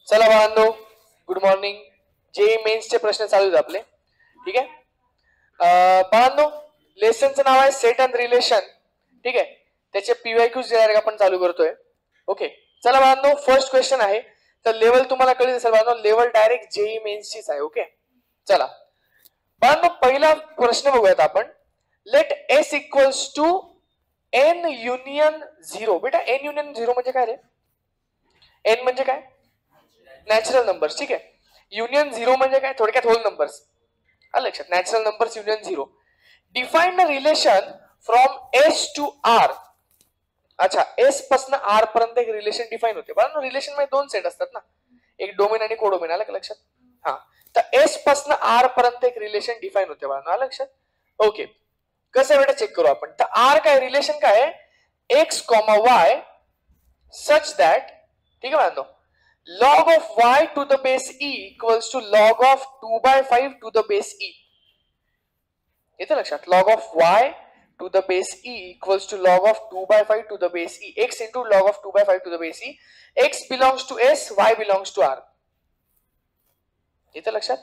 चला बाळांनो, good morning. JEE मेन्सचे प्रश्न चालू आहेत आपले. ठीक आहे बाळांनो, लेसनचं नाव आहे सेट अँड रिलेशन. ठीक आहे, त्याचे पीवायक्यूज डायरेक्ट आपण चालू करतोय. ओके, चला बाळांनो, फर्स्ट क्वेश्चन आहे. तर लेवल तुम्हाला कळेल असेल बाळांनो, लेवल डायरेक्ट जेईई मेन्सचीच आहे. ओके, चला बाळांनो, पहिला प्रश्न बघूयात आपण. Let S equals to N union zero. बेटा एन युनियन झिरो म्हणजे काय रे? एन म्हणजे काय? Natural numbers. ठीक आहे, युनियन झिरो म्हणजे काय? थोडक्यात होल नंबर्स. आलं लक्षात? Natural numbers union zero. Define the relation from S to R. अच्छा, एस पासून आर पर्यंत एक रिलेशन डिफाइन होते. बरं, रिलेशन मध्ये दोन सेट असतात ना, एक डोमेन आणि कोडोमेन. आलं का लक्षात? हा, तर एस पासून आर पर्यंत एक रिलेशन डिफाइन होते. बरं, आलं लक्षात? ओके, कसं बेटा चेक करू आपण. तर आर काय रिलेशन काय आहे? X comma y such that, ठीक आहे बाळांनो, log of y to the base e equals to log of 2/5 to the base e. येतं लक्षात? log of y to the base e equals to log of 2/5 to the base e. x into log of 2/5 to the base e. x belongs to s, y belongs to r. येतं लक्षात?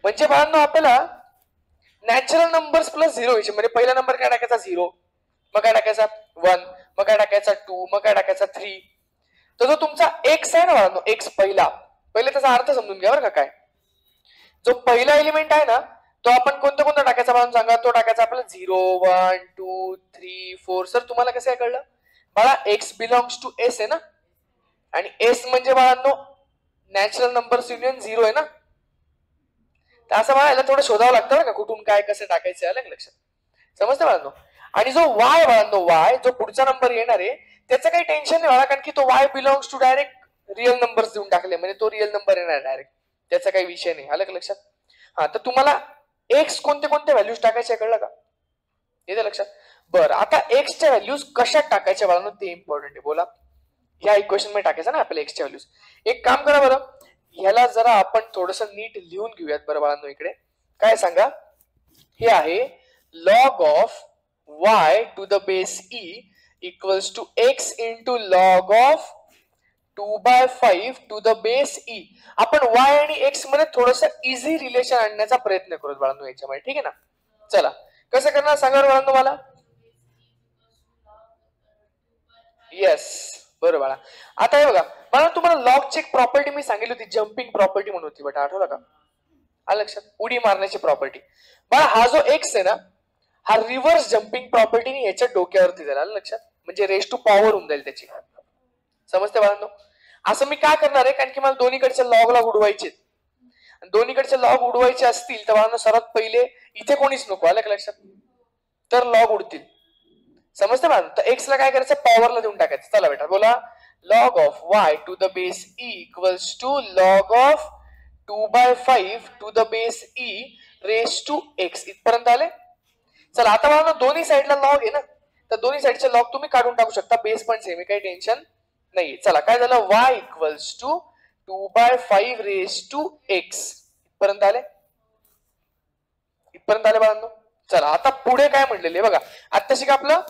म्हणजे बाळांनो, आपल्याला natural numbers plus zero व्हायचे. म्हणजे पहिला number काय टाकायचा? 0, मग काय टाकायचा? 1, मग काय टाकायचा? 2, मग काय टाकायचा? 3. तो जो तुमचा एक्स आहे ना बाळांनो, एक्स पहिला, पहिले त्याचा अर्थ समजून घ्या बरं का. काय जो पहिला एलिमेंट आहे ना, तो आपण कोणता कोणता टाकायचा बाळांनो सांगा? तो टाकायचा आपला 0, 1, 2, 3, 4. सर तुम्हाला कसं कळलं बाळा? एक्स बिलॉंग्स टू एस आहे ना, आणि एस म्हणजे बाळांनो नॅचरल नंबर्स युनियन झिरो आहे ना. तर असं बाळाला थोडं शोधावं लागतं बरं का, कुठून काय कसं टाकायचं. आलं लक्षात? समजतं बाळांनो? आणि जो वाय बाळांनो, वाय जो पुढचा नंबर येणार आहे त्याचं काही टेन्शन नाही बाळा, कारण की तो Y belongs to direct real numbers देऊन टाकले, म्हणजे तो रिअल नंबर येणार डायरेक्ट. त्याचा काही विषय नाही. आलं का लक्षात? हा, तर तुम्हाला एक्स कोणते कोणते व्हॅल्यूज टाकायचे कळलं का? येते लक्षात? बरं, आता एक्सच्या व्हॅल्यूज कशात टाकायच्या बाळांनो ते इम्पॉर्टंट आहे. बोला, ह्या इक्वेशन मध्ये टाकायचं ना आपल्या एक्सच्या व्हॅल्यूज. एक काम करा बरं, ह्याला जरा आपण थोडस नीट लिहून घेऊयात बरं बाळांनो. इकडे काय सांगा, हे आहे log of y to the base e equals to x into log of 2/5 to the base e. आपण y आणि x मध्ये थोडस इझी रिलेशन आणण्याचा प्रयत्न करू बाळांनो याच्यामध्ये. ठीक आहे ना? चला, कसं करणार सांगा बाळांनो मला. येस, बरोबर बाळा. आता हे बघा मला, तुम्हाला लॉग ची एक प्रॉपर्टी मी सांगितली होती, जम्पिंग प्रॉपर्टी म्हणून होती बेटा, आठवलं का? आलं लक्षात? उडी मारण्याची प्रॉपर्टी. बाळा हा जो एक्स आहे ना, हा रिव्हर्स जम्पिंग प्रॉपर्टीने याच्या डोक्यावरती जाईल. आलं लक्षात? म्हणजे रेस टू पॉवर होऊन जाईल त्याची. समजते बाळांनो? असं मी काय करणार आहे, कारण की मला दोन्हीकडच्या लॉग उडवायचे. दोन्हीकडचे लॉग उडवायचे असतील तर बाळांनो सर्वात पहिले इथे कोणीच नको. आलं का लक्षात? तर लॉग उडतील. समजते बाळांनो? तर एक्स ला काय करायचं? पॉवरला देऊन टाकायचं. चला बेटा बोला, log of y to the base e equals to log of 2/5 to the base e raise to x. इथपर्यंत आले? चला आता बाळांनो, दोन्ही साईडला लॉग आहे ना, तर दोन्ही साईडचे लॉग तुम्ही काढून टाकू शकता. बेस पण सेम आहे, काही टेन्शन नाही. चला काय झालं? y equals to 2/5 raise to x. इथपर्यंत आले? इथपर्यंत आले बाळांनो? चला आता पुढे काय म्हणलेले बघा. आता शिका आपलं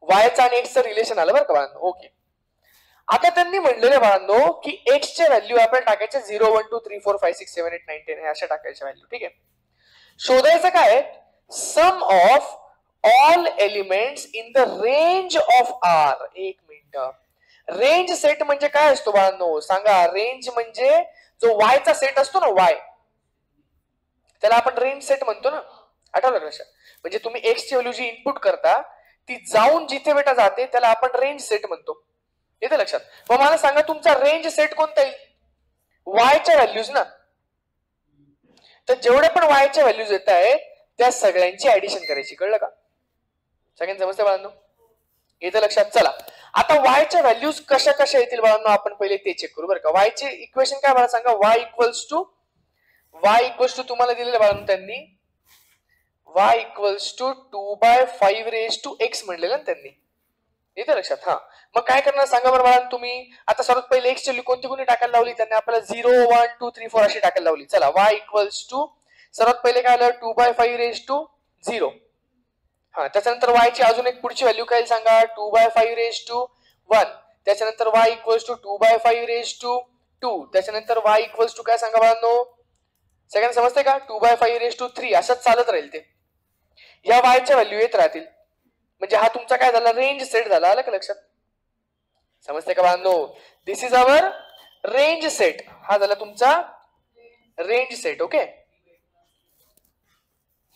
वायचं आणि एक्सचं रिलेशन आलं बरं का बाळांनो. ओके, आता त्यांनी म्हणलेले बाळांनो की एक्स चे व्हॅल्यू आपण टाकायचे 0, 1, 2, 3, 4, 5, 6, 7, 8, 9, 10 अशा टाकायच्या व्हॅल्यू. ठीक आहे, शोधायचं काय? Sum of all elements in the range of R. एक मिनिट, रेंज सेट म्हणजे काय असतो बाळांनो सांगा? रेंज म्हणजे जो वायचा सेट असतो ना, वाय, त्याला आपण रेंज सेट म्हणतो ना. आठवलं का? म्हणजे तुम्ही एक्स ची व्हॅल्यू जी इनपुट करता ती जाऊन जिथे बेटा जाते त्याला आपण रेंज सेट म्हणतो. येते लक्षात? मग मला सांगा तुमचा रेंज सेट कोणता येईल? वायच्या व्हॅल्यूज ना. तर जेवढे पण वायच्या व्हॅल्यूज येत आहेत त्या सगळ्यांची ऍडिशन करायची. कळलं का? सगळ्यांना समजतं बाळांनो? येते लक्षात? चला आता वायच्या व्हॅल्यूज कशा कशा येतील बाळांनो आपण पहिले ते चेक करू बरं का. वायचे इक्वेशन काय मला सांगा? y इक्वल्स टू तुम्हाला दिलेलं बाळांनो त्यांनी y equals to 2/5 raise to x म्हणलेलं ना त्यांनी. येते लक्षात? हा, मग काय करणार सांगा बरं बाळांनो तुम्ही. आता सर्वात पहिले एक्स ची कोणती कोणी टाकायला लावली त्यांनी? आपल्याला 0, 1, 2, 3, 4 अशी टाकायला लावली. चला y इक्वल्स टू सर्वात पहिले काय आलं? 2/5 रेस टू 0. हा, त्याच्यानंतर y ची अजून एक पुढची व्हॅल्यू काय सांगा? 2/5 रेस टू 1. त्याच्यानंतर y equals to 2/5 raise to 2, त्याच्यानंतर y इक्वल्स टू काय सांगा बाळांनो, सगळ्यांना समजते का, 2/5 असंच चालत राहील ते, या y च्या व्हॅल्यू येत राहतील. म्हणजे हा तुमचा काय झाला, रेंज सेट झाला. आलं का लक्षात, समजते का बाळांनो, दिस इज अवर रेंज सेट. हा झाला तुमचा रेंज सेट. ओके,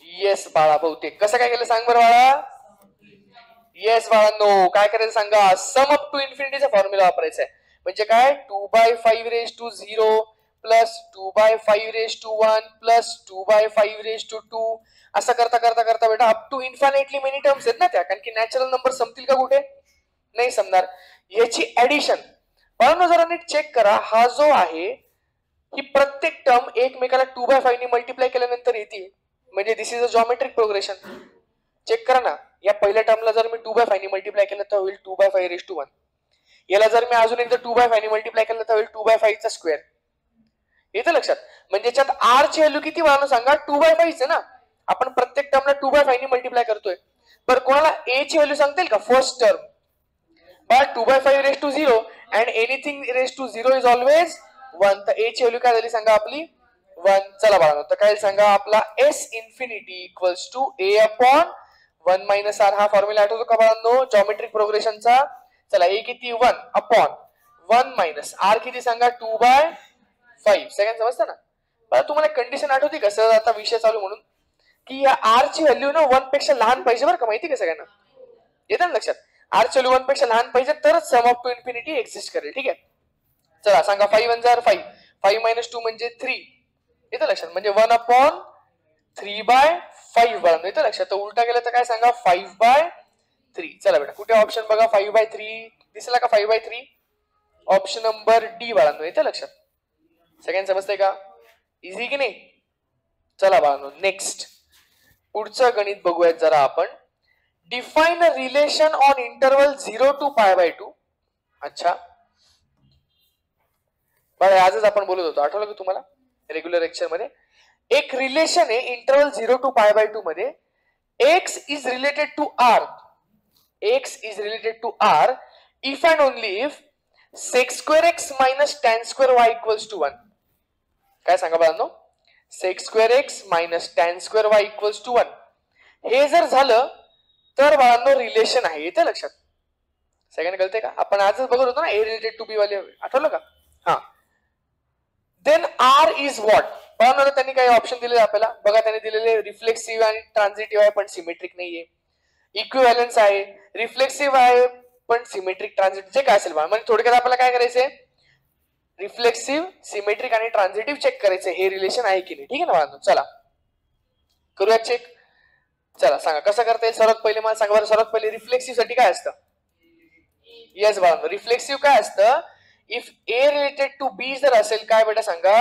येस बाळा, बहुतेक कसं काय केलं सांग बरं बाळा. येस बाळांनो, काय करायचं सांगा, सम अप टू इन्फिनिटीचा फॉर्म्युला वापरायचा आहे. म्हणजे काय, 2/5 प्लस 2/5 प्लस 2/5 असं करता करता करता बेटा up to infinitely many terms आहेत ना त्या, कारण की नॅचरल नंबर संपतील का कुठे, नाही संपणार. याची ऍडिशन बाळांनो जरा नीट चेक करा, हा जो आहे ही प्रत्येक टर्म एकमेकाला 2/5 ने मल्टिप्लाय केल्यानंतर येते. म्हणजे this is a geometric progression. Check करा ना, या पहिल्या टर्मला जर मी 2/5 ने मल्टिप्लाय केलं तर होईल 2/5 याला जर मी अजून एकदा 2/5 ने मल्टिप्लाय केलं तर होईल 2/5 चा स्क्वेअर. येतं लक्षात. म्हणजे याच्यात r ची व्हॅल्यू किती बाळांनो सांगा, 2/5 आहे ना. आपण प्रत्येक टर्मला 2/5 ने मल्टिप्लाय करतोय. बरं कोणाला a ची व्हॅल्यू सांगता येईल का, first term, but 2/5 and anything raise to 0 is always 1. तर a ची व्हॅल्यू काय झाली सांगा आपली 1. चला बाळांनो, तर काय सांगा आपला s infinity equals to a upon 1 minus r. हा फॉर्म्युला आठवतो का बाळांनो जॉमेट्रिक प्रोग्रेशनचा. चला a किती 1 अपॉन 1 मायनस r किती सांगा 2/5. सगळ्यांना समजतं ना. बरं तुम्हाला कंडिशन आठवते का सर, आता विषय चालू म्हणून, की या r ची व्हॅल्यू ना 1 पेक्षा लहान पाहिजे बरं का, माहिती का सगळ्यांना, येतं ना लक्षात. r ची व्हॅल्यू 1 पेक्षा लहान पाहिजे तरच सम ऑफ टू इन्फिनिटी एक्झिस्ट करेल. ठीक आहे, चला सांगा 5 1 जार 5, 5 मायनस 2 म्हणजे 3. येतं लक्षात, म्हणजे 1 अपॉन 3/5 बाळांनो. येतं लक्षात. तर उलटा गेलं तर काय सांगा 5/3. चला बेटा कुठे ऑप्शन बघा, 5/3 दिसला का, 5/3 ऑप्शन नंबर डी बाळांनो. येतं लक्षात, सगळ्यांना समजतंय का, इझी की नाही. चला बाळांनो नेक्स्ट पुढचं गणित बघूयात जरा आपण. Define a relation on interval 0 to π/2. अच्छा बरं, आजच आपण बोलत होतो, आठवलं की तुम्हाला रेग्युलर लेक्चर मध्ये. एक रिलेशन आहे इंटरवल 0 to π/2 मध्ये, x is related to r, x is related to r if and only if sec2x minus tan2y equals to 1. काय सांगा बाळांनो, sec2x minus tan2y equals to 1 हे जर झालं तर बाळांनो रिलेशन आहे. येतं लक्षात, सगळ्यांना कळतंय का. आपण आजच बघत होतो ना a रिलेटेड टू b वाले, आठवलं का. हा, देन r इज व्हॉट बाळांनो, त्यांनी काही ऑप्शन दिलेले आपल्याला बघा. त्यांनी दिलेले रिफ्लेक्सिव्ह आणि ट्रान्झिटिव्ह आहे पण सिमेट्रिक नाहीये, इक्विव्हॅलन्स आहे, रिफ्लेक्सिव्ह आहे पण सिमेट्रिक ट्रान्झिटिव्ह जे काय असेल बा. म्हणजे थोडक्यात आपल्याला काय करायचंय, रिफ्लेक्सिव्ह सिमेट्रिक आणि ट्रान्झिटिव्ह चेक करायचं हे रिलेशन आहे की नाही. ठीक आहे ना बाळांनो, चला करूया चेक. चला सांगा कसं करता येईल. सर्वात पहिले मला सांगा बरं, सर्वात पहिले रिफ्लेक्सिव्ह साठी काय असतं. येस बाळांनो, रिफ्लेक्सिव्ह काय असतं, if A related to be जर असेल काय बेटा सांगा.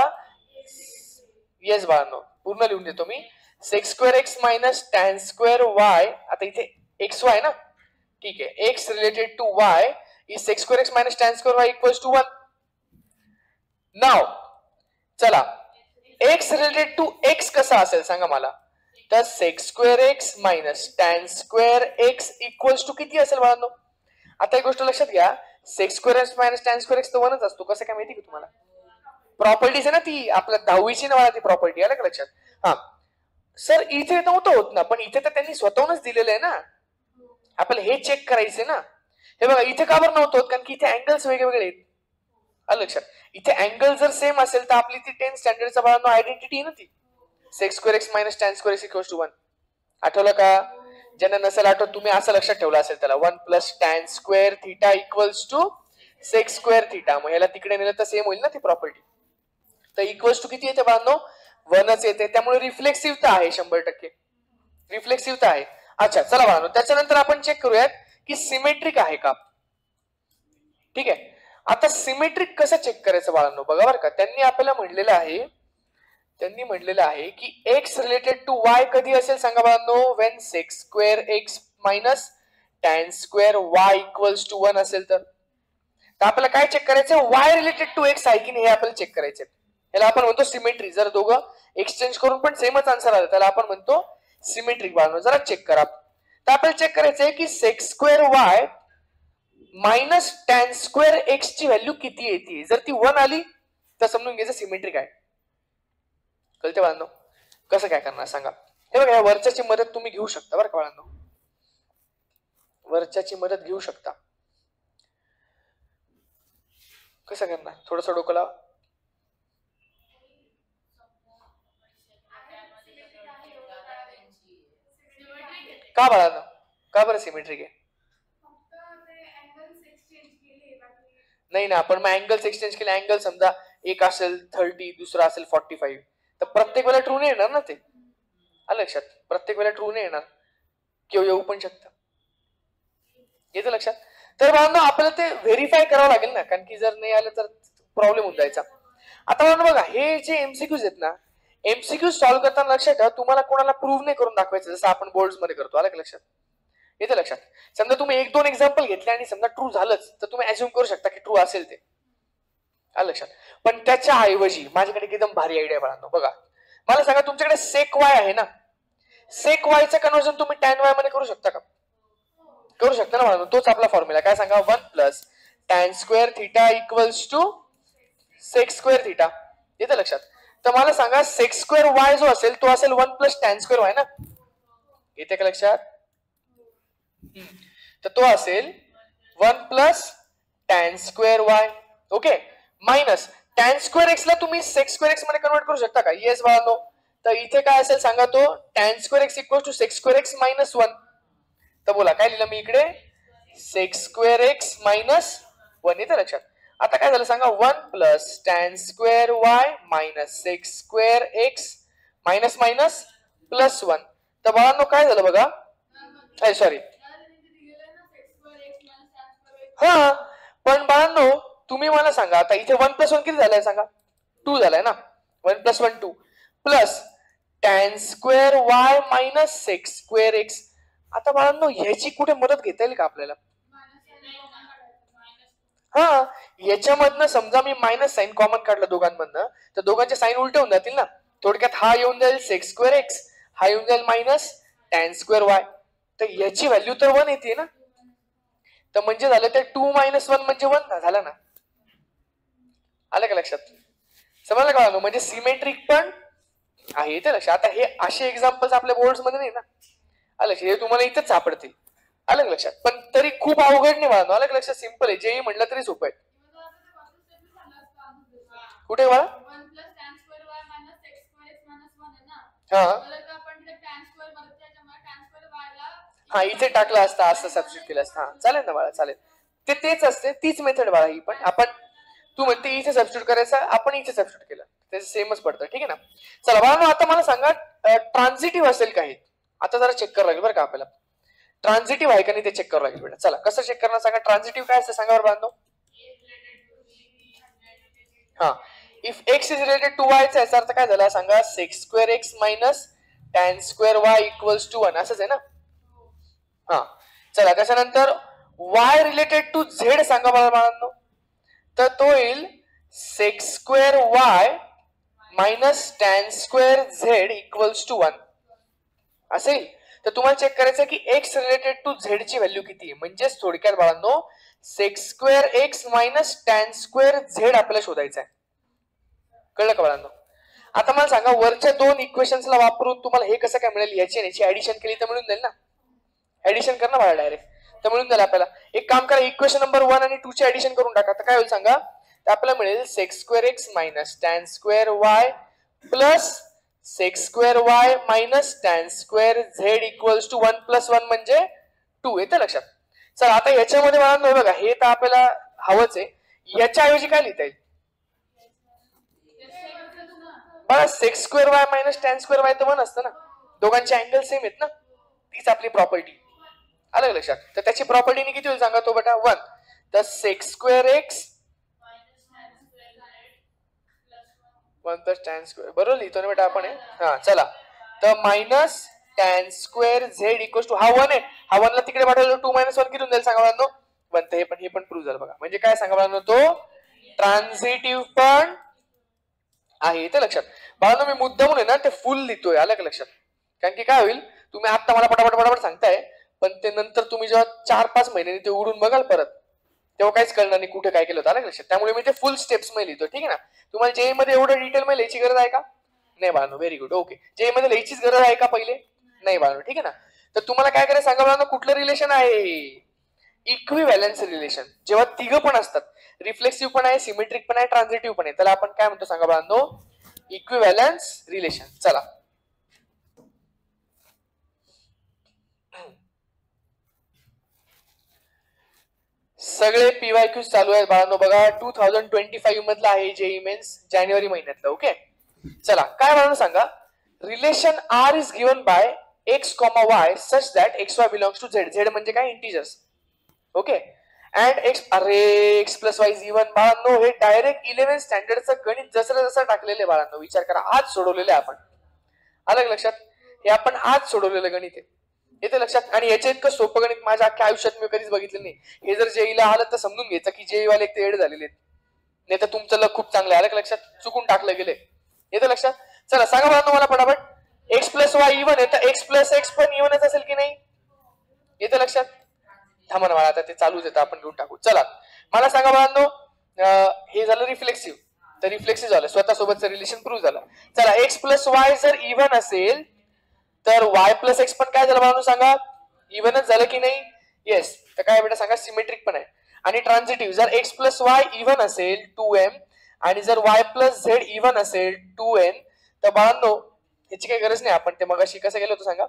येस बाळांनो, पूर्ण लिहून देतो मी. sec2x minus tan2y, आता इथे xy आहे ना, ठीक आहे, x related to y is sec2x minus tan2y equals to 1. नाव चला x रिलेटेड टू x कसा असेल सांगा मला. तर sec2x minus tan2x equals to किती असेल बाळांनो. आता एक गोष्ट लक्षात घ्या, sec2x minus tan2x तर 1च असतो. कसं काय माहिती का तुम्हाला, प्रॉपर्टीज आहे ना ती आपल्या 10वीची ना ती प्रॉपर्टी. आलं का लक्षात. हा सर इथे नव्हतं होत ना, पण इथे तर त्यांनी स्वतःहूनच दिलेलं आहे ना, आपल्याला हे चेक करायचे ना. हे बघा इथे का बरं नव्हतं, कारण की इथे अँगल्स वेगवेगळे आहेत. आलं लक्षात. इथे अँगल जर सेम असेल तर आपली ती 10th स्टँडर्डचा बाळांनो आयडेंटिटी आहे ना ती, sec2x minus tan2x equals to 1. आठवलं का. ज्यांना नसेल आठवत तुम्ही असं लक्षात ठेवलं असेल त्याला, 1 plus tan2 theta equals to sec2 theta. मग ह्याला तिकडे नेलं तर सेम होईल ना ती प्रॉपर्टी. तर इक्वल्स टू किती येते बाळांनो, 1च येते. त्यामुळे रिफ्लेक्सिव्ह आहे 100%, रिफ्लेक्सिव्ह आहे. अच्छा चला बाळांनो, त्याच्यानंतर आपण चेक करूयात की सिमेट्रिक आहे का. ठीक आहे, आता सिमेट्रिक कसं चेक करायचं बाळांनो बघा बरं का. त्यांनी आपल्याला म्हटलेलं आहे की x रिलेटेड टू y कधी असेल सांगा बाळांनो, when sec2x minus tan2y equals to 1 असेल तर. आपल्याला काय चेक करायचं, y रिलेटेड टू x आहे की नाही हे आपल्याला चेक करायचं. याला आपण म्हणतो सिमेट्री. जर दोघं एक्सचेंज करून पण सेमच आन्सर आलं त्याला आपण म्हणतो सिमेट्रिक बाळांनो. जरा चेक करा. तर आपल्याला चेक करायचंय की sec2y minus tan2x ची व्हॅल्यू किती येते. जर ती 1 आली तर समजून घ्यायचं सिमेट्रिक आहे. कळते बाळांनो? कसं काय करणार सांगा. हे बघा, वरच्याची मदत तुम्ही घेऊ शकता बरं का बाळांनो, वरच्याची मदत घेऊ शकता. कसं करणार? थोडस डोकं लावा. का बाळांनो? का बरं सिमेट्रिक आहे? नाही ना, आपण मग अँगल्स एक्सचेंज केले. अँगल समजा एक असेल 30, दुसरा असेल 45, तर प्रत्येक वेळेला ट्रू नाही येणार ना ते. आलं लक्षात? प्रत्येक वेळेला ट्रू नाही येणार, किंवा येऊ पण शकतं. येतं लक्षात? तर बाळांनो आपल्याला ते व्हेरीफाय करावं लागेल ना, कारण की जर नाही आलं तर प्रॉब्लेम होऊन जायचा. आता बाळांनो बघा, हे जे एमसीक्यूज आहेत ना, एमसीक्यूज सॉल्व्ह करताना लक्षात ठेवा, तुम्हाला कोणाला प्रूव्ह नाही करून दाखवायचं, जसं आपण बोर्ड्स मध्ये करतो. आलं लक्षात? येते लक्षात? समजा तुम्ही 1-2 एक्झाम्पल घेतले आणि समजा ट्रू झालंच, तर तुम्ही अज्युम करू शकता की ट्रू असेल ते. आलं लक्षात? पण त्याच्या ऐवजी माझ्याकडे एकदम भारी आयडिया बाळांनो. बघा, मला सांगा, तुमच्याकडे सेक वाय आहे ना, सेक वायचं कन्वर्जन तुम्ही टॅन वाय मध्ये करू शकता का? करू शकता ना बाळांनो. तोच आपला फॉर्म्युला काय सांगा, 1 plus tan square theta equals to sec square theta. येते लक्षात? तर मला सांगा, सेक स्क्वेअर वाय जो असेल तो असेल 1 प्लस टॅन स्क्वेअर वाय ना. येते का लक्षात? तर तो असेल 1 plus tan square y. Okay, minus tan square x ला तुम्ही सेक स्क्वेअर एक्स मध्ये कन्वर्ट करू शकता का? येस बाळांनो. तर इथे काय असेल सांगा, तो tan square x equal to sec square x minus 1. तर बोला काय लिहिलं मी इकडे, सेक स्क्वेअर एक्स मायनस 1. येते लक्षात? आता काय झालं सांगा, 1 plus tan square y minus sec square x minus minus plus 1. तर बाळांनो काय झालं बघा, सॉरी, हा, पण बाळांनो तुम्ही मला सांगा, आता इथे 1 प्लस 1 किती झालंय सांगा, 2 झालाय ना. 1 plus 1 2 plus tan square y minus sec square x. आता बाळांनो ह्याची कुठे मदत घेता येईल का आपल्याला? हा, याच्यामधनं समजा मी मायनस साइन कॉमन काढलं दोघांमधनं, तर दोघांचे साइन उलटे होऊन जातील ना. थोडक्यात हा येऊन जाईल सेक स्क्वेअर एक्स, हा येऊन जाईल मायनस टॅन स्क्वेअर वाय. तर याची व्हॅल्यू तर 1 येते ना. तर म्हणजे झालं ते 2 मायनस 1 म्हणजे 1 झालं ना. आलं का लक्षात? समजलं का? म्हणजे सिमेट्रिक पण आहे ते लक्षात. आता हे असे एक्झाम्पल्स आपल्या बोर्ड्स मध्ये नाही ना. आलं हे तुम्हाला इथेच सापडतील. आलं लक्षात? पण तरी खूप अवघड नाही मला. आलं लक्षात? सिंपल आहे. जेही म्हटलं तरी सोपं आहे. कुठे बाळा? हा, इथे टाकला असता, असं सबस्टिट्यूट केलं असतं. हा, चालेल ना बाळा, चालेल. ते तेच असते, तीच मेथड बाळा ही पण. आपण तू म्हणते इथे सबस्टिट्यूट करायचं, आपण इथे सबस्टिट्यूट केलं, त्याचं सेमच पडतं. ठीक आहे ना. चला बाळा, आता मला सांगा ट्रान्झिटिव्ह असेल काही. आता जरा चेक करावं लागेल बरं का आपल्याला, ट्रान्झिटिव्ह आहे का नाही ते चेक करावं लागेल बेटा. चला कसं चेक करणार सांगा, ट्रान्झिटिव्ह काय असतं सांगा बरं बाळांनो. हा, if x is related to y चा याचा अर्थ काय झाला सांगा, sec square x minus tan square y equals to 1 असंच आहे ना. हा, चला त्याच्यानंतर वाय रिलेटेड टू झेड सांगा मला बाळांनो. तर तो येईल sec square y minus tan square z equals to 1 असेल. तर तुम्हाला चेक करायचं की एक्स रिलेटेड टू झेड ची व्हॅल्यू किती आहे. म्हणजेच थोडक्यात बाळांनो, sec square x minus tan square z आपल्याला शोधायचं आहे. कळलं का बाळांनो? आता मला सांगा, वरच्या दोन इक्वेशन्सला वापरून तुम्हाला हे कसं काय मिळेल, याची आणि याची ऍडिशन केली तर मिळून जाईल ना. ऍडिशन कर ना बाळा डायरेक्ट, तर मिळून जाईल आपल्याला. एक काम करा, इक्वेशन नंबर 1 आणि 2 ची ऍडिशन करून टाका. तर काय होईल सांगा, तर आपल्याला मिळेल sec square x minus tan square y plus sec square y minus tan square z equals to 1 plus 1 म्हणजे 2. येतं लक्षात? चला आता याच्यामध्ये मला बघा, हे तर आपल्याला हवंच आहे. याच्या ऐवजी काय लिहिता येईल बघा, sec square y minus tan square y तर 1 असतं ना. दोघांचे अँगल सेम आहेत ना. तीच आपली प्रॉपर्टी. आलं लक्षात? तर त्याची प्रॉपर्टीने किती होईल सांगा तो बेटा, 1. तर sec square x 1 plus tan square, बरोबर लिहितो ना बेटा आपण. हा चला, तर minus tan square z equals to, हा 1 आहे, हा 1 ला तिकडे पाठवलं 2 मायनस 1 किती जाईल सांगा बाळांनो, 1. तर हे पण प्रूव्ह झालं बघा. म्हणजे काय सांगा बाळांनो, तो ट्रान्झिटिव्ह पण आहे. ते लक्षात बाळांनो, मी मुद्दामून आहे ना ते फुल लिहितोय. आलं का लक्षात? कारण की काय होईल, तुम्ही आता मला पटापट सांगताय, पण ते नंतर तुम्ही जेव्हा 4-5 महिन्यांनी ते उडून बघाल परत, तेव्हा काहीच कळणार नाही कुठे काय केलं होतं, आलं लक्षात. त्यामुळे मी ते फुल स्टेप्स मध्ये लिहितो, ठीक आहे ना. तुम्हाला जेई मध्ये एवढं डिटेल मध्ये लिहायची गरज आहे का? नाही बाळांनो, व्हेरी गुड, ओके. जेई मध्ये लिहायचीच गरज आहे का पहिले? नाही बाळांनो, ठीक आहे ना. तर तुम्हाला काय करायचं सांगा बाळांनो, कुठलं रिलेशन आहे? Equivalence relation. जेव्हा तिघं पण असतात, रिफ्लेक्सिव्ह पण आहे, सिमेट्रिक पण आहे, ट्रान्झिटिव्ह पण आहे, त्याला आपण काय म्हणतो सांगा बाळांनो? Equivalence relation. चला सगळे पीवायक्यू चालू आहेत बाळांनो. बघा 2025 मधला आहे जेई मेन्स, जानेवारी महिन्यातलं. ओके चला काय बाळांनो सांगा. Relation R is given by x comma y such that x y belongs to Z. Z म्हणजे काय? इंटिजर्स. ओके अँड एक्स, अरे x plus y is even. बाळांनो हे डायरेक्ट 11th स्टँडर्डचं गणित जसं जसं टाकलेले बाळांनो, विचार करा. आज सोडवलेले आपण, आलं लक्षात. हे आपण आज सोडवलेलं गणित आहे, येते लक्षात. आणि याच्या इतकं सोपं गणित माझ्या अख्ख्या आयुष्यात मी कधीच बघितलं नाही. हे जर जेईला आलं तर समजून घ्यायचं की जेई वाले एक एड झालेले, नाही तर तुमचं लक खूप चांगलं आहे, आलं लक्षात. चुकून टाकलं गेले, येते लक्षात. चला सांगा बघा तुम्हाला पटापट. एक्स प्लस वाय इव्हन आहे तर एक्स प्लस एक्स पण इव्हनच असेल की नाही? येते लक्षात. थांबा ना, आता ते चालूच येतं, आपण घेऊन टाकू. चला मला सांगा बाळांनो, हे झालं रिफ्लेक्सिव्ह, तर रिफ्लेक्सिव्ह झालं, स्वतःसोबतचं रिलेशन प्रूव्ह झालं. चला एक्स प्लस वाय जर इव्हन असेल तर वाय प्लस एक्स पण काय झालं बाळांनो सांगा? इव्हनच झालं की नाही? येस. तर काय बेटा सांगा? सिमेट्रिक पण आहे. आणि ट्रान्झिटिव्ह, जर एक्स प्लस वाय इव्हन असेल 2m आणि जर वाय प्लस झेड इव्हन असेल 2n, तर बाळांनो याची काही गरज नाही. आपण ते मगाशी कसं गेलो होतं सांगा.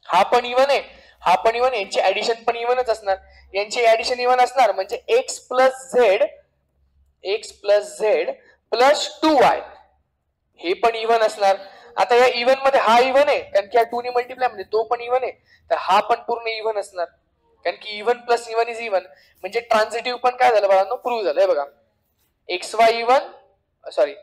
हा पण इव्हन आहे, हा पण इव्हन, यांची ऍडिशन पण इव्हनच असणार. यांची ऍडिशन इव्हन असणार म्हणजे x plus Z plus 2y हे पण इव्हन असणार. आता या इव्हन मध्ये हा इव्हन आहे कारण की या 2 ने मल्टिप्लाय म्हणजे तो पण इव्हन आहे, तर हा पण पूर्ण इव्हन असणार कारण की even plus even is even. म्हणजे ट्रान्झिटिव्ह पण काय झालं बाळांनो? प्रूव्ह झालंय बघा. X Y even, sorry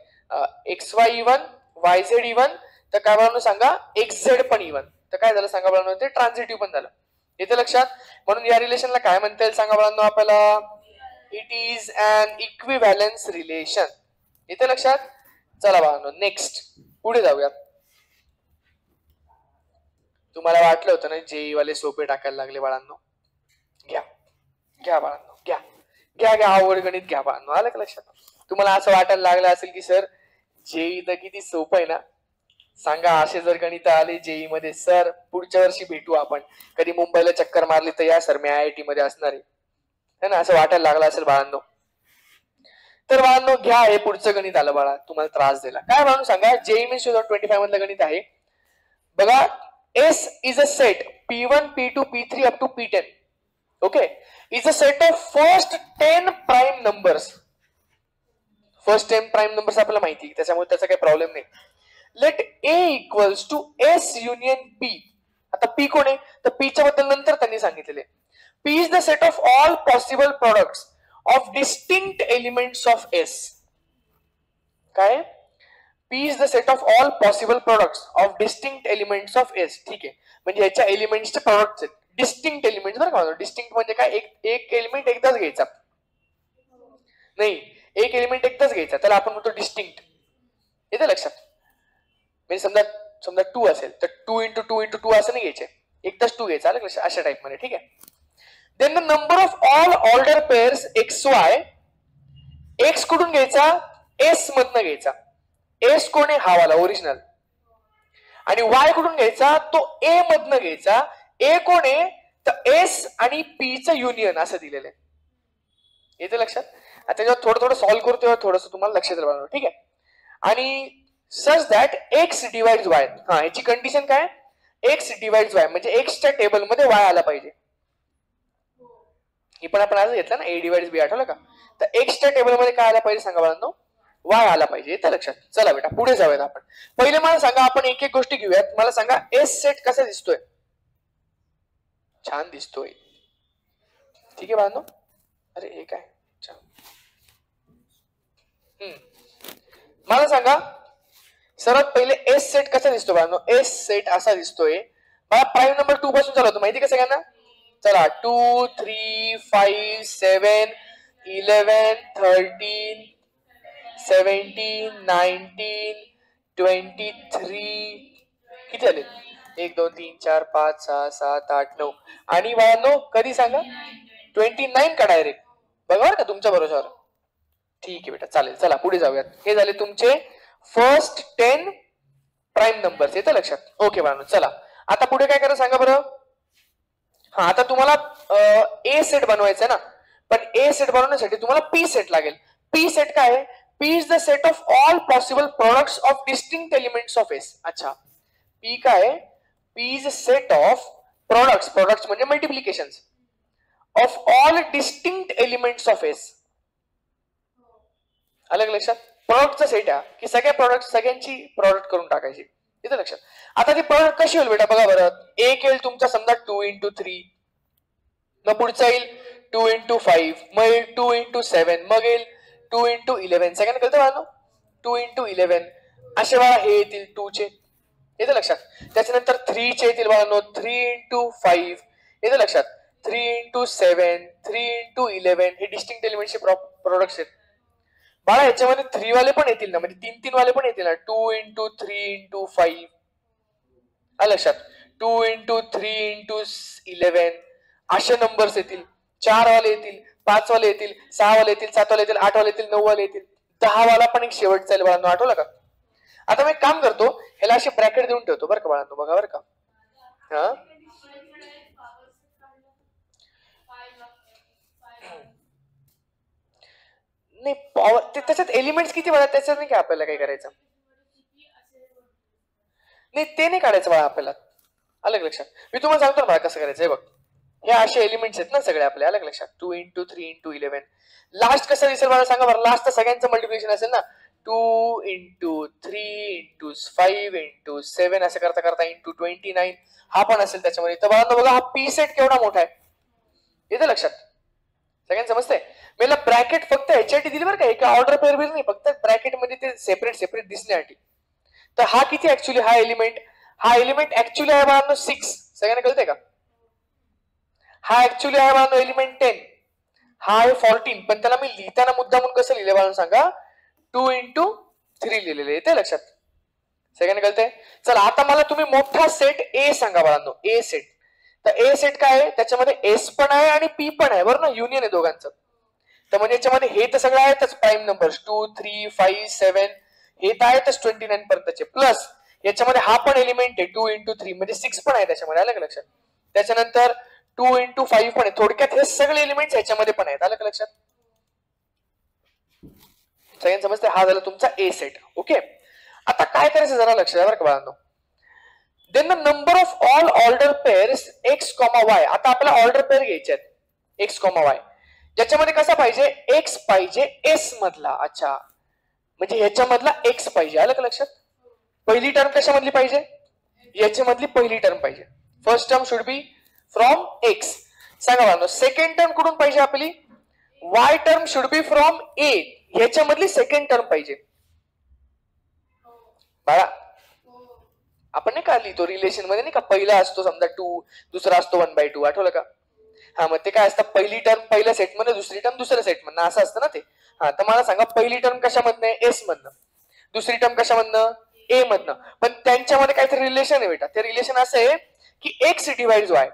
x Y even, Y Z even, तर काय बाळांनो सांगा? एक्स झेड पण इव्हन, तर काय झालं सांगा बाळांनो? ते ट्रान्झिटिव्ह पण झालं, येते लक्षात. म्हणून या रिलेशनला काय म्हणता येईल सांगा बाळांनो आपल्याला? It is an equivalence relation, येते लक्षात. चला बाळांनो नेक्स्ट पुढे जाऊयात. तुम्हाला वाटलं होतं ना जेई वाले सोपे टाकायला लागले बाळांनो? घ्या घ्या बाळांनो, घ्या घ्या घ्या आवड गणित घ्या बाळांनो, आलं का लक्षात. तुम्हाला असं वाटायला लागलं असेल की सर जेई तर किती सोपं आहे ना, सांगा असे जर गणित आले जेई मध्ये सर पुढच्या वर्षी भेटू आपण, कधी मुंबईला चक्कर मारली तर या सर मी IIT मध्ये असणार आहे ना, असं वाटायला लागलं असेल बाळांनो. तर बाळांनो घ्या, हे पुढचं गणित आलं बाळा, तुम्हाला त्रास दिला काय बाळांनो सांगा. जेई मीन्स 2025 मधलं गणित आहे बघा. S is a set P1, P2, P3 up to P10. Okay, is a set of first 10 prime numbers. First 10 prime numbers आपल्याला माहिती आहे, त्याच्यामुळे त्याचा काही प्रॉब्लेम नाही. Let A equals to S union P. आता P कोण आहे? तर P च्या बद्दल नंतर त्यांनी सांगितलेले. P is the set of all possible products of distinct elements of S. काय? P is the set of all possible products of distinct elements of S. ठीक आहे, म्हणजे याच्या एलिमेंट्सचे प्रोडक्ट्स आहेत, डिस्टिंक्ट एलिमेंट्स बरं का. डिस्टिंक्ट म्हणजे काय? एक एलिमेंट एकदाच घ्यायचा नाही, एक एलिमेंट एकदाच घ्यायचा त्याला आपण म्हणतो डिस्टिंक्ट, येते लक्षात. म्हणजे समजा 2 असेल तर 2 into 2 into 2 असं नाही घ्यायचे, एकदाच 2 घ्यायचा, आलं लक्षात, अशा टाइप मध्ये. ठीक आहे. Then the number of all order pairs x y, x कुठून घ्यायचा? एस मधनं घ्यायचा. एस कोण आहे? हा वाला ओरिजिनल. आणि वाय कुठून घ्यायचा? तो ए मधनं घ्यायचा. ए कोण आहे? तर एस आणि पी चं युनियन असं दिलेलं आहे, येते लक्षात. आता जेव्हा थोडं थोडं सॉल्व्ह करतो तेव्हा थोडंसं तुम्हाला लक्षात राहणार. ठीक आहे. आणि सच दॅट एक्स डिवाइड वाय, हा याची कंडिशन काय? एक्स डिवाइड वाय म्हणजे एक्सच्या टेबल मध्ये वाय आला पाहिजे. ही पण आपण आज घेतलं ना, ए डिवाइड बी, आठवलं का? तर एक्सच्या टेबल मध्ये काय आला पाहिजे सांगा बाळांनो? वाय आला पाहिजे, येतं लक्षात. चला बेटा पुढे जाऊयात आपण. पहिले मला सांगा, आपण एक एक गोष्टी घेऊयात. मला सांगा एस सेट कसा दिसतोय? छान दिसतोय, ठीक आहे बाळांनो. अरे हे काय छान. मला सांगा सर्वात पहिले एस सेट कसा दिसतो बाळांनो? एस सेट असा दिसतोय मला प्राईम नंबर 2 पासून चालू होतो, माहिती का सगळ्यांना? चला 2, 3, 5, 7, 11, 13, 17, 19, 23, किती झाले? 1, 2, 3, 4, 5, 6, 7, 8, 9 आणि बाळांनो कधी सांगा? 29 का डायरेक्ट? बघा बरं का तुमच्या भरोशावर. ठीक आहे बेटा, चालेल. चला पुढे जाऊयात. हे झाले तुमचे फर्स्ट 10 प्राईम नंबर्स. येतं लक्षात? ओके बाळांनो, चला आता पुढे काय करा सांगा बरं. हा, आता तुम्हाला ए सेट बनवायचा ना, पण ए सेट बनवण्यासाठी तुम्हाला पी सेट लागेल. पी सेट काय आहे? P is the set of all possible products of distinct elements of S. अच्छा, P काय? P is a set of products म्हणजे multiplications of all distinct elements of S. अलग लक्षात? प्रोडक्टचा set आहे की सगळ्या प्रोडक्ट सगळ्यांची प्रोडक्ट करून टाकायची. इथं लक्षात. आता ती प्रोडक्ट कशी होईल बेटा बघा बरं. एक येईल तुमचा समजा 2 into 3, मग पुढचा येईल 2 into 5, मग येईल 2 into 7, मग येईल 2 into 11. सेकंड कळतं बाळांनो? 2 into 11 असे बाळा हे येतील 2 चे. येतं लक्षात? त्याच्यानंतर 3 चे येतील बाळांनो 3 into 5. येतं लक्षात? 3 into 7, 3 into 11 हे डिस्टिंक्ट एलिमेंटचे प्रोडक्ट्स आहेत. बाळा याच्यामध्ये 3 वाले पण येतील ना, म्हणजे 3 वाले पण येतील ना. 2 into 3 into 5 आलं लक्षात? 2 into 3 into 11 असे नंबर्स येतील. 4 वाले येतील, 5 वाले येतील, 6 वाले येतील, 7 वाले येतील, 8 वाले येतील, 9 वाले येतील, 10 वाला पण एक शेवटचा येईल बाळांनो. आठवलं का? आता मी एक काम करतो, ह्याला असे ब्रॅकेट देऊन ठेवतो बरं का बाळांनो. बघा बरं का. हा नाही, पॉवर त्याच्यात एलिमेंट्स किती बघा, त्याच्यात नाही काय आपल्याला काय करायचं. नाही ते नाही काढायचं बाळा आपल्याला. अलग लक्षात. मी तुम्हाला सांगतो ना बाळा कसं करायचं. बघ हे असे एलिमेंट्स आहेत ना सगळे आपले. अलग लक्षात. 2 into 3 into 11. लास्ट कसं दिसेल मला सांगा बरं. लास्ट तर सगळ्यांचं मल्टिप्लिकेशन असेल ना. 2 into 3 into 5 into 7 असं करता करता into 29 हा पण असेल त्याच्यामध्ये. तर बाळांनो बघा हा पी सेट केवढा मोठा आहे. येतं लक्षात? सगळ्यांना समजतंय? मला ब्रॅकेट फक्त ह्याच्यासाठी दिली बरं का, एका ऑर्डर पेअर बीर नाही, फक्त ब्रॅकेट मध्ये ते सेपरेट दिसण्यासाठी. तर हा किती ऍक्च्युली हा एलिमेंट ऍक्च्युली आहे बाळांनो 6. सगळ्यांना कळतंय का? हा ऍक्च्युली आहे बाळांनो एलिमेंट 10. हा आहे 14, पण त्याला मी लिहिताना मुद्दामून कसं लिहिले बाळांनो सांगा. 2 into 3 लिहिलेले. येते लक्षात? सगळ्यांना कळतंय? चला आता मला तुम्ही मोठा सेट ए सांगा बाळांनो. ए सेट. तर ए सेट काय आहे? त्याच्यामध्ये एस पण आहे आणि पी पण आहे बरं ना, युनियन आहे दोघांचं. तर म्हणजे याच्यामध्ये हे तर सगळं आहेतच प्राईम नंबर्स 2, 3, 5, 7 हे तर आहेतच 29 पर्यंतचे. प्लस याच्यामध्ये हा पण एलिमेंट आहे 2 into 3 म्हणजे 6 पण आहे त्याच्यामध्ये. अलग लक्षात? त्याच्यानंतर 2 into 5 पण आहे. थोडक्यात हे सगळे एलिमेंट्स याच्यामध्ये पण आहेत. अलग लक्षात? सगळ्यांना समजते? हा झाला तुमचा ए सेट. ओके, आता काय करायचं जरा लक्ष द्या बरं का बाळांनो. Then the number of all order pairs x comma y. आता आपल्याला ऑर्डर पेअर घ्यायचे आहेत एक्स कॉमा वाय, ज्याच्यामध्ये कसा पाहिजे एक्स पाहिजे एस मधला. अच्छा, म्हणजे ह्याच्यामधला एक्स पाहिजे. आलं का लक्षात? पहिली टर्म कशामधली पाहिजे? याच्यामधली पहिली टर्म पाहिजे. First term should be from X. सांगा बाळांनो सेकंड टर्म कुठून पाहिजे आपली? Y term should be from A. ह्याच्यामधली सेकंड टर्म पाहिजे. बाळा आपण नाही का लिहितो रिलेशन मध्ये नाही का, पहिला असतो समजा 2, दुसरा असतो 1/2. आठवलं का? हा, मग ते काय असतं, पहिली टर्म पहिल्या सेट मध्ये, दुसरी टर्म दुसऱ्या सेट मधनं असं असतं ना ते. हा, तर मला सांगा पहिली टर्म कशामधनं आहे? एस मधनं. दुसरी टर्म कशामधनं? ए मधनं. पण त्यांच्यामध्ये काहीतरी रिलेशन आहे बेटा. ते रिलेशन असं आहे की एक्स डिवाइड वाय,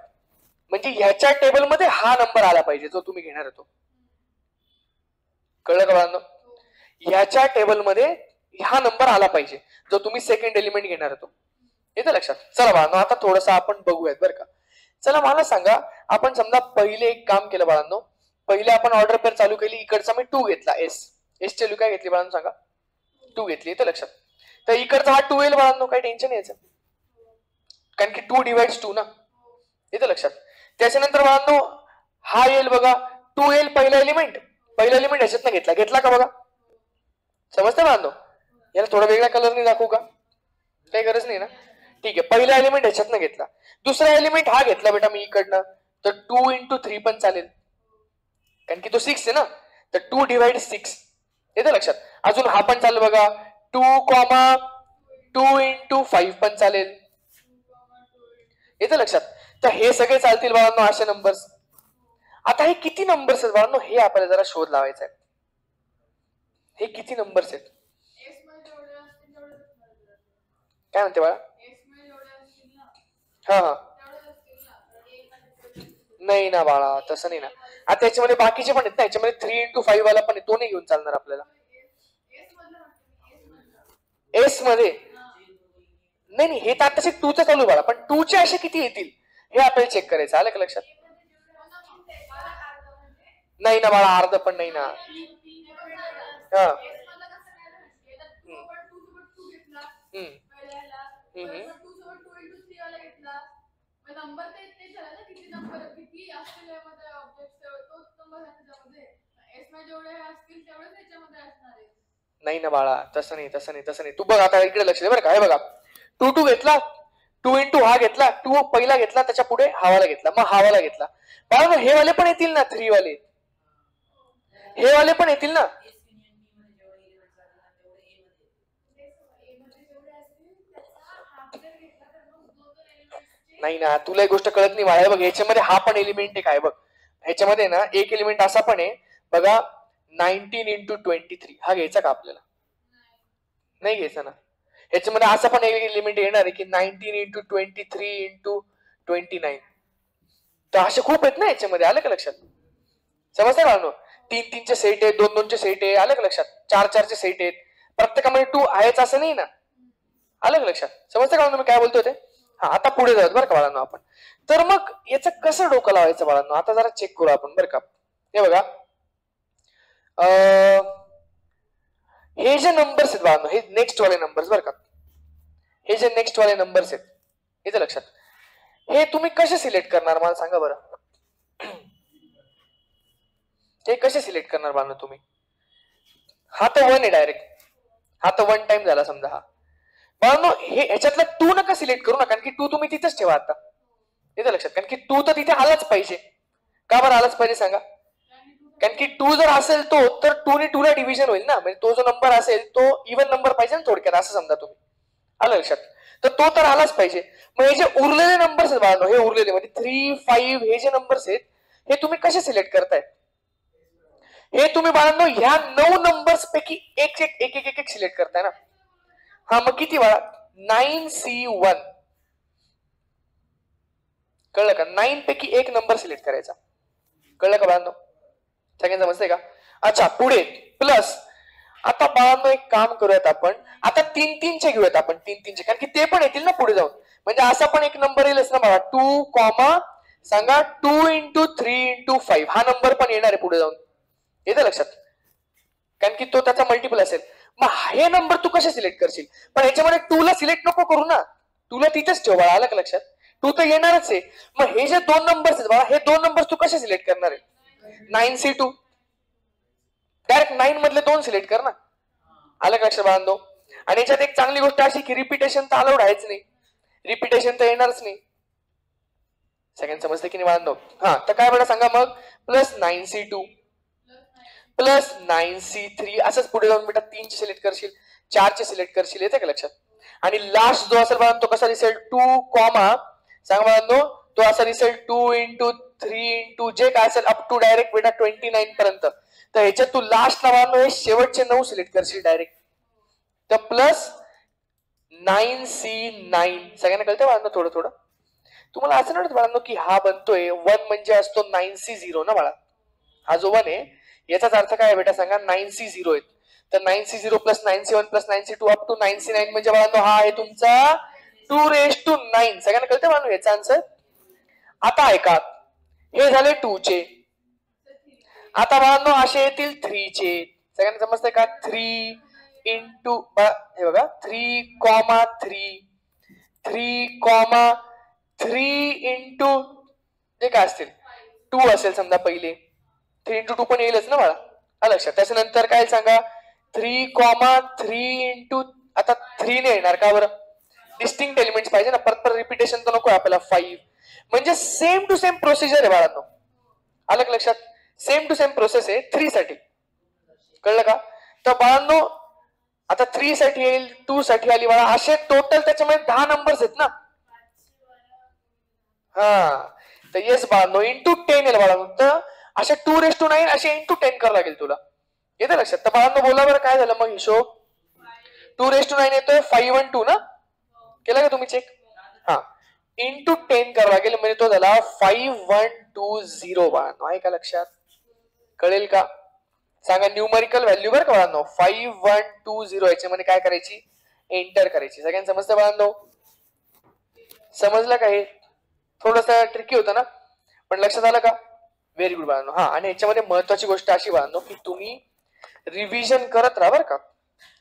म्हणजे ह्याच्या टेबलमध्ये हा नंबर आला पाहिजे जो तुम्ही घेणार होतो. कळलं का बाळांनो? ह्याच्या टेबलमध्ये हा नंबर आला पाहिजे जो तुम्ही सेकंड एलिमेंट घेणार होतो. येतं लक्षात? चला बाळांनो आता थोडंसं आपण बघूयात बरं का. चला मला सांगा, आपण समजा पहिले एक काम केलं बाळांनो. पहिले आपण ऑर्डर पेअर चालू केली. इकडचा मी 2 घेतला एस. एस ची व्हॅल्यू काय घेतली बाळांनो सांगा? 2 घेतली. येतं लक्षात? तर इकडचा हा 2 येईल बाळांनो, काही टेन्शन यायचं, कारण की 2 डिवाइड्स 2 ना. येतं लक्षात? त्याच्यानंतर बाळांनो हा येईल बघा 2 येईल पहिला एलिमेंट. पहिला एलिमेंट ह्याच्यातनं घेतला का बघा? समजतं बाळांनो? याला थोडा वेगळ्या कलरने दाखवू का? काही गरज नाही ना. ठीक आहे, पहिला एलिमेंट ह्याच्यातनं घेतला. दुसरा एलिमेंट हा घेतला बेटा मी इकडनं, तर 2 into 3 पण चालेल, कारण की तो 6 आहे ना. तर 2 डिवाइड 6. येतं लक्षात? अजून हा पण चालेल बघा 2 into 5 पण चालेल. येतं लक्षात? तर हे सगळे चालतील बाळांनो असे नंबर्स. आता हे किती नंबर्स आहेत बाळांनो हे आपल्याला जरा शोध लावायचा आहे. हे किती नंबर्स आहेत? काय म्हणते बाळा? हा हा, नाही ना बाळा तसं नाही ना. आता याच्यामध्ये बाकीचे पण आहेत ना, याच्यामध्ये 3 into 5 वाला पण आहे, तो नाही घेऊन चालणार आपल्याला. एस मध्ये नाही नाही, हे तर आताचे 2 चं चालू बाळा, पण 2 चे असे किती येतील हे आपल्याला चेक करायचं. आलं का लक्षात? नाही ना बाळा, अर्ध पण नाही ना. हा नाही ना बाळा, तसं नाही तसं नाही तसं नाही. तू बघ आता इकडे लक्ष दे बरं का. हे बघा 2 घेतला, 2 into हा घेतला, 2 पहिला घेतला, त्याच्या पुढे हावाला घेतला, मग हावाला घेतला. बाळा हे वाले पण येतील ना, 3 वाले, हे वाले पण येतील ना. नाही ना, तुला एक गोष्ट कळत नाही बाळा. बघ ह्याच्यामध्ये हा पण एलिमेंट आहे काय बघ, ह्याच्यामध्ये ना एक एलिमेंट असा पण आहे बघा, 19 into 23. हा घ्यायचा का आपल्याला? नाही घ्यायचा ना. ह्याच्यामध्ये असं पण एक एलिमेंट येणार आहे की 19 into 23 into 29. तर असे खूप आहेत ना याच्यामध्ये. आलं का लक्षात? समजतं का? 3 चे सेट आहे, 2 चे सेट आहे. आलं का लक्षात? 4 चे सेट आहेत. प्रत्येकामध्ये 2 आहेच असं नाही ना. आलं का लक्षात? समजतं का मी काय बोलतोय ते? हा, आता पुढे जाऊयात बरं का बाळांनो आपण. तर मग याचं कसं डोकं लावायचं बाळांनो, आता जरा चेक करू आपण बरं का. हे बघा, हे जे नंबर्स आहेत बाळांनो, हे नेक्स्ट वाले नंबर्स बरं का. हे जे नेक्स्ट वाले नंबर्स आहेत, येतं लक्षात? हे तुम्ही कसे सिलेक्ट करणार मला सांगा बरं. हे कसे सिलेक्ट करणार बाळांनो तुम्ही? हा तर 1 आहे डायरेक्ट, हा तर 1 टाइम झाला समजा. हा बाळांनो हे ह्याच्यातला 2 नका सिलेक्ट करू नका, कारण की 2 तुम्ही तिथेच ठेवा आता. येतं लक्षात? कारण की 2 तर तिथे आलाच पाहिजे. का बरं आलाच पाहिजे सांगा? कारण की 2 जर असेल तो, तर 2 ने 2 ला डिव्हिजन होईल ना. म्हणजे तो जो नंबर असेल तो इव्हन नंबर पाहिजे ना थोडक्यात, असं समजा तुम्ही. आलं लक्षात? तर तो तर आलाच पाहिजे. मग हे जे उरलेले नंबर्स आहेत बाळांनो, हे उरलेले म्हणजे 3, 5 हे जे नंबर्स आहेत, हे तुम्ही कसे सिलेक्ट करताय? हे तुम्ही बाळांनो ह्या 9 नंबर्स पैकी एक एक एक एक एक सिलेक्ट करताय ना. हा मग किती बाळा? 9C1. कळलं का? 9 पैकी एक नंबर सिलेक्ट करायचा. कळलं का बाळांनो? सगळ्यांना समजतंय का? अच्छा, पुढे प्लस. आता बाळांनो एक काम करूयात आपण, आता 3 चे घेऊयात आपण, 3 चे, कारण की ते पण येतील ना पुढे जाऊन. म्हणजे असा पण एक नंबर येईलच ना बाबा, 2, सांगा 2 into 3 into 5 हा नंबर पण येणार आहे पुढे जाऊन. येतं लक्षात? कारण की तो त्याचा मल्टिपल असेल. मग हे नंबर तू कसे सिलेक्ट करशील? पण ह्याच्यामध्ये 2 ला सिलेक्ट नको करू ना, 2 ला तिथेच ठेव बाळा. आलं का लक्षात? 2 तर येणारच आहे. मग हे जे 2 नंबर्स आहेत बाळा, हे 2 नंबर्स तू कसे सिलेक्ट करणार आहे? 9C2. डायरेक्ट 9 मधले 2 सिलेक्ट कर ना. आलं का लक्षात बाळांनो? आणि याच्यात एक चांगली गोष्ट अशी की रिपिटेशन तर अलाउड आहेच नाही, रिपिटेशन तर येणारच नाही. सेकंड समजते की नाही बाळांनो? हा, तर काय बरं सांगा मग, प्लस 9C2 प्लस 9C3 असंच पुढे जाऊन बेटा 3 चे सिलेक्ट करशील, 4 चे सिलेक्ट करशील. येते का लक्षात? आणि लास्ट जो असेल बाळांनो तो कसा दिसेल? 2, सांगा बाळांनो, तो असा दिसेल 2 into 3 into जे काय असेल अप टू डायरेक्ट बेटा 29 पर्यंत. तर ह्याच्यात तू लास्टला बाळांनो हे शेवटचे 9 सिलेक्ट करशील डायरेक्ट. तर प्लस 9C9. सगळ्यांना कळतंय बाळांनो थोडं थोडं? तुम्हाला असं नाही बाळांनो की हा बनतोय 1 म्हणजे असतो 9C0 ना बाळा. हा जो 1 आहे याचाच अर्थ काय बेटा सांगा? 9C0 आहे. तर 9C0 plus 9C1 plus 9C2 up to 9C9 म्हणजे बाळांनो हा आहे तुमचा 2⁹. सगळ्यांना कळतंय बाळांनो याचा आन्सर? आता ऐका, हे झाले 2 चे. आता बाळांनो असे येतील 3 चे. सगळ्यांना समजतंय का? 3 into हे बघा 3,3 3 into जे काय असतील 2 असेल समजा पहिले, 3 into 2 पण येईलच ना बाळा. आलं लक्षात? त्याच्यानंतर काय सांगा? 3,3 into आता 3 ने येणार का बरं? डिस्टिंक्ट एलिमेंट्स पाहिजे ना, परत रिपिटेशन तर नको आपल्याला. 5 म्हणजे सेम टू सेम प्रोसिजर आहे बाळांनो. आलं का लक्षात? सेम टू सेम प्रोसेस आहे 3 साठी. कळलं का? तर बाळांनो आता 3 साठी येईल, 2 साठी आली बाळा. असे टोटल त्याच्यामध्ये 10 नंबर्स आहेत ना. हा, तर येस बाळांनो इंटू 10 येईल बाळांनो. तर असे 2⁹ असे इंटू 10 करावं लागेल तुला. येतं लक्षात? तर बाळांनो बोला बरं काय झालं मग हिशोब? 2⁹ येतोय, 5 1 2 ना. केलं का तुम्ही चेक? हा, इंटू 10 करावं लागेल म्हणजे तो झाला 5120 बाळांनो. आहे का लक्षात? कळेल का? सांगा न्यूमरिकल व्हॅल्यू बरं का बाळांनो, 5120 याच्यामध्ये काय करायची, एंटर करायची. सगळ्यांना समजतं बाळांनो? समजलं का? हे थोडस ट्रिकी होतं ना, पण लक्षात आलं का? व्हेरी गुड बाळांनो. हा, आणि याच्यामध्ये महत्वाची गोष्ट अशी बाळांनो की तुम्ही रिव्हिजन करत राहा बरं का,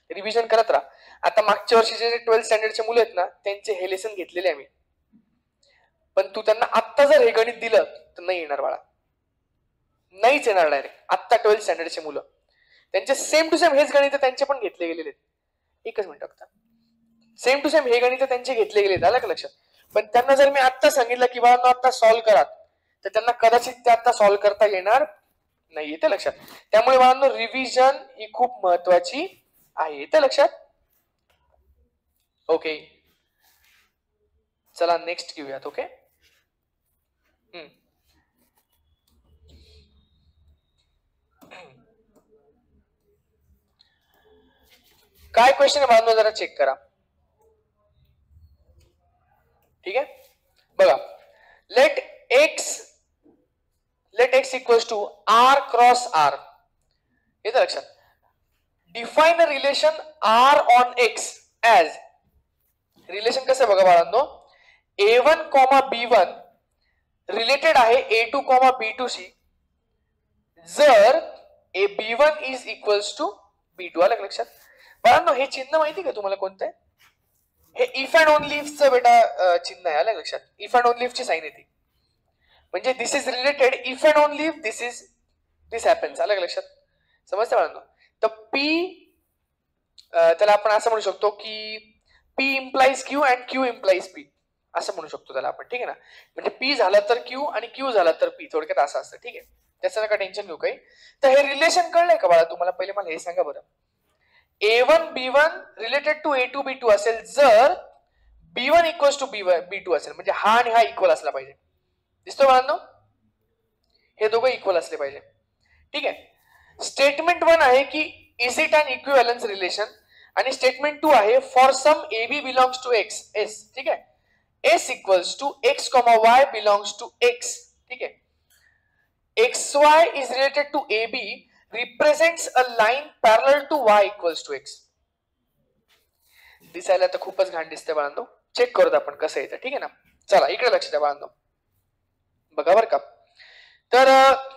रिव्हिजन करत राहा. आता मागच्या वर्षीचे जे 12th स्टँडर्डचे मुलं आहेत ना, त्यांचे हे लेसन घेतलेले आम्ही, पण तू त्यांना आत्ता जर हे गणित दिलं तर नाही येणार बाळा, नाहीच येणार डायरेक्ट. आत्ता 12th स्टँडर्डचे मुलं त्यांचे सेम टू सेम हेच गणित त्यांचे पण घेतले गेलेले आहेत. एकच मिनिट बघता, सेम टू सेम हे गणित त्यांचे घेतले गेले, आलं का लक्षात? पण त्यांना जर मी आत्ता सांगितलं की बाळा आता सॉल्व्ह करा, तर त्यांना कदाचित ते आता सॉल्व्ह करता येणार नाही, येते लक्षात? त्यामुळे बाळांनो रिव्हिजन ही खूप महत्वाची आहे, येते लक्षात? ओके, चला नेक्स्ट घेऊयात. ओके, काय क्वेश्चन आहे बाळांनो, जरा चेक करा. ठीक आहे, बघा. Let x equals to r cross r, येतं लक्षात? Define a relation r on x as, relation कसं आहे बघा बाळांनो, a1, b1 रिलेटेड आहे a2, b2 शी जर b1 is equals to b2, आलं लक्षात? बाळांनो हे चिन्ह माहिती का तुम्हाला कोणतं आहे? हे इफ अँड ओनली इफ चं बेटा चिन्ह आहे, आलं लक्षात? इफ अँड ओनली इफ ची साइन येते, म्हणजे this is related if and only if this happens, आलं लक्षात? समजतं बाळांनो? तर p त्याला आपण असं म्हणू शकतो की p implies q and q implies p, असं म्हणू शकतो त्याला आपण. ठीक आहे ना, म्हणजे p झाला तर q आणि q झाला तर p, थोडक्यात असं असतं. ठीक आहे, त्याचं नका टेन्शन घेऊ काही. तर हे रिलेशन कळलंय का बाळा तुम्हाला? पहिले मला हे सांगा बरं, a1 b1 related to a2 b2 असेल जर b1 इक्वल्स टू b2 असेल, म्हणजे हा आणि हा इक्वल असला पाहिजे. दिसतो बाळांनो? हे दोघं इक्वल असले पाहिजे. ठीक आहे, स्टेटमेंट 1 आहे की is it an equivalence relation, आणि स्टेटमेंट 2 आहे for some ab belongs to x s. ठीक आहे, s equals to x, y belongs to x. ठीक आहे, xy is related to AB represents a line parallel to y equals to x. दिसायला तर खूपच घाण दिसते बाळांनो, चेक करूत आपण कसं येतं. ठीक आहे ना, चला इकडे लक्ष द्या बाळांनो, बघा बरं का. तर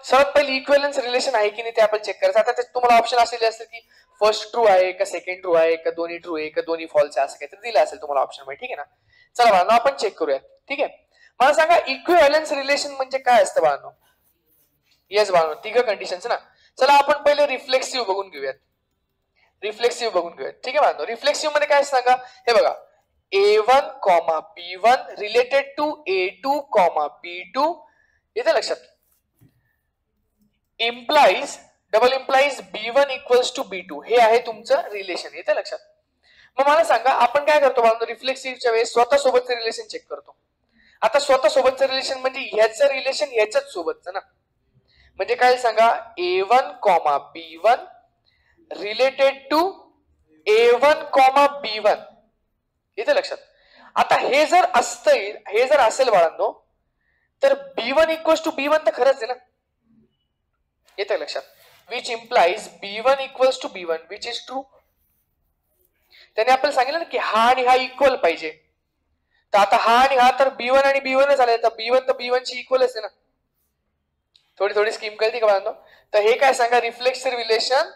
सर्वात पहिली इक्विव्हॅलन्स रिलेशन आहे की नाही ते आपण चेक करायचं. आता तुम्हाला ऑप्शन असलेले असतील की फर्स्ट ट्रू आहे का सेकंड ट्रू आहे का दोन्ही ट्रू आहे का दोन्ही फॉल्स आहे, असं काहीतरी दिलं असेल तुम्हाला ऑप्शन मध्ये. ठीक आहे ना, चला बाळांनो आपण चेक करूया. ठीक आहे, मला सांगा इक्विव्हॅलन्स रिलेशन म्हणजे काय असतं बाळांनो? येस बाळांनो, तिघ कंडिशन्स ना. चला आपण पहिले रिफ्लेक्सिव्ह बघून घेऊयात, रिफ्लेक्सिव्ह बघून घेऊयात. ठीक आहे बाळांनो, रिफ्लेक्सिव्ह मध्ये काय सांगा, हे बघा, a1, b1 related to a2, b2, येते लक्षात? Implies, double implies b1 equals to b2, हे आहे तुमचं रिलेशन, येते लक्षात? मग मला सांगा आपण काय करतो बाळांनो, रिफ्लेक्सिव्हच्या वेळेस स्वतः सोबतचं रिलेशन चेक करतो. आता स्वतः सोबतचं रिलेशन म्हणजे ह्याचं रिलेशन ह्याच्याच सोबतचं ना, म्हणजे काय सांगा, a1, b1 related to a1, b1, येते लक्षात? आता हे जर असतं, हे जर असेल बाळांनो, तर b1 इक्वल्स टू b1 तर खरंच आहे ना, येते लक्षात? Which implies b1 equals to b1 which is true. त्याने आपल्याला सांगितलं ना की हा आणि हा इक्वल पाहिजे, तर आता हा आणि हा तर b1 आणि b1 झाले, तर b1 तर b1 ची इक्वलच आहे ना. थोडी थोडी स्कीम कळते का बाळांनो? तर हे काय सांगा, रिफ्लेक्सिव्ह रिलेशन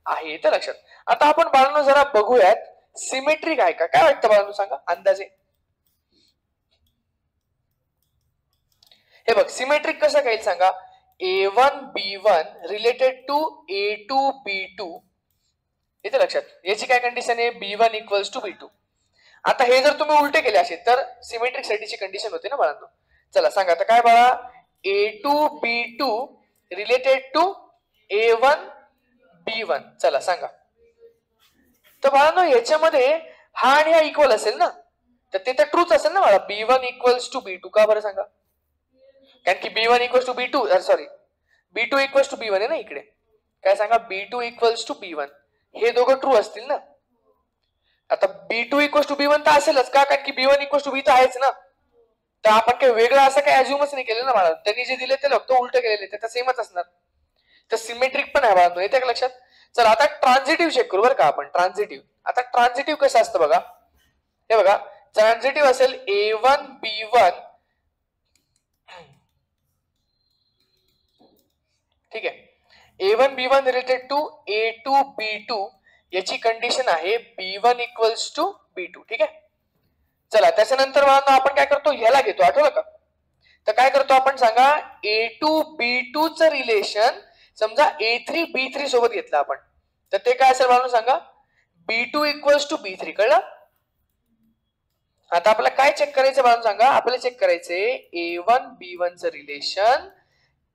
आहे, तर लक्षात. आता आपण बाळांनो जरा बघूयात सिमेट्रिक आहे का, काय वाटतं बाळांनो सांगा अंदाजे? हे बघ, सिमेट्रिक कसं काही सांगा, a1 b1 related to a2 b2, येते लक्षात? याची काय कंडिशन आहे, b1 इक्वल्स टू b2. आता हे जर तुम्ही उलटे केले असेल तर सिमेट्रिक साठीची कंडिशन होते ना बाळांनो. चला सांगा आता काय बाळा, a2 b2 related to a1 b1, चला सांगा. तर बाळांनो याच्यामध्ये हा आणि हा इक्वल असेल ना, तर ते तर ट्रूच असेल ना बाळा, b1 इक्वल्स टू b2. का बरं सांगा? कारण की b1 equals to b2, sorry b2 equals to b1 आहे ना इकडे. काय सांगा, b2 इक्वल्स टू b1, हे दोघं ट्रू असतील ना. आता b2 इक्वल्स टू b1 तर असेलच का, कारण की b1 इक्वल्स टू b तर आहेच ना. तर आपण काही वेगळं असं काही अज्युमच नाही केलं ना मला, त्यांनी जे दिले ते फक्त उलट केलेले, ते तर सेमच असणार. तर सिमेट्रिक पण आहे बाळांनो, येते का लक्षात? चला आता ट्रान्झिटिव्ह चेक करू बरं का आपण. ट्रान्झिटिव्ह, आता ट्रान्झिटिव्ह कसं असतं बघा, हे बघा. ट्रान्झिटिव्ह असेल A1 B1, ठीक आहे. A1 B1 related to A2 B2, याची कंडिशन आहे B1 इक्वल्स टू B2, ठीक आहे. चला त्याच्यानंतर आपण काय करतो, ह्याला घेतो, आठवलं का? तर काय करतो आपण सांगा, A2 B2 चं रिलेशन समजा A3 B3 सोबत घेतलं आपण, तर ते काय असेल म्हणून सांगा, B2 इक्वल्स टू B3. कळलं? आता आपल्याला काय चेक करायचं म्हणून सांगा, आपल्याला चेक करायचंय A1 B1 चं रिलेशन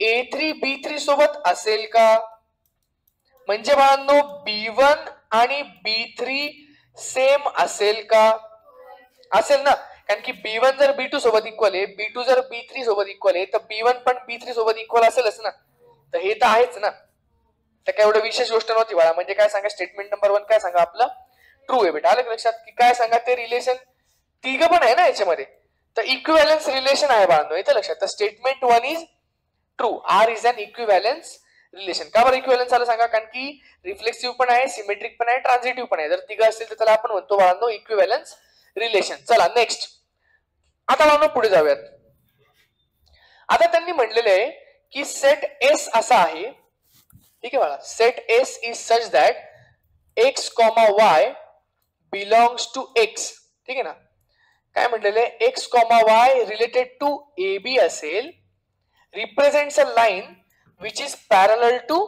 A3 B3 सोबत असेल का? म्हणजे बाळांनो B1 आणि B3 सेम असेल का? असेल ना, कारण की B1 जर B2 सोबत इक्वल आहे, B2 जर B3 सोबत इक्वल आहे, तर B1 पण B3 सोबत इक्वल असेलच ना. तर हे तर आहेच ना, तर काय एवढं विशेष गोष्ट नव्हती बाळा. म्हणजे काय सांगा, स्टेटमेंट नंबर 1 काय सांगा आपलं ट्रू आहे बेटा. आलं लक्षात? की काय सांगा, ते रिलेशन तिघ पण आहे ना याच्यामध्ये, तर इक्विव्हॅलन्स रिलेशन आहे बाळांनो, येतं लक्षात. तर statement 1 is true. R is an equivalence relation. का बरं इक्विव्हॅलन्स आलं सांगा? कारण की रिफ्लेक्सिव्ह पण आहे, सिमेट्रिक पण आहे, ट्रान्झिटिव्ह पण आहे. जर तिघ असतील तर त्याला आपण म्हणतो बाळांनो इक्विव्हॅलन्स रिलेशन. चला नेक्स्ट, आता बाळांनो पुढे जाऊयात. आता त्यांनी म्हटलेले आहे की सेट एस असा आहे, ठीक आहे बाळा. Set S is such that X comma Y belongs to X, ठीक आहे ना. काय म्हटलेले, X comma Y related to A B असेल, represents a line which is parallel to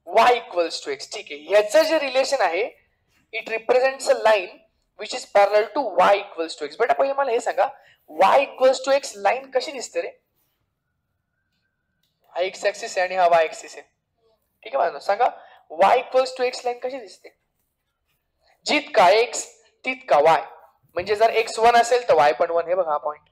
Y equals to X. ठीक आहे, ह्याचं जे रिलेशन आहे, it represents a line which is parallel to Y equals to X. बेटा पहिले मला हे सांगा, Y equals to x line कशी दिसते रे? हा एक्स ऍक्सिस आहे आणि हा वाय ऍक्सिस आहे, ठीक आहे. सांगा Y equals to x line कशी दिसते? जितका एक्स तितका वाय. म्हणजे जर एक्स 1 असेल तर वाय पण 1, हे बघा हा पॉइंट.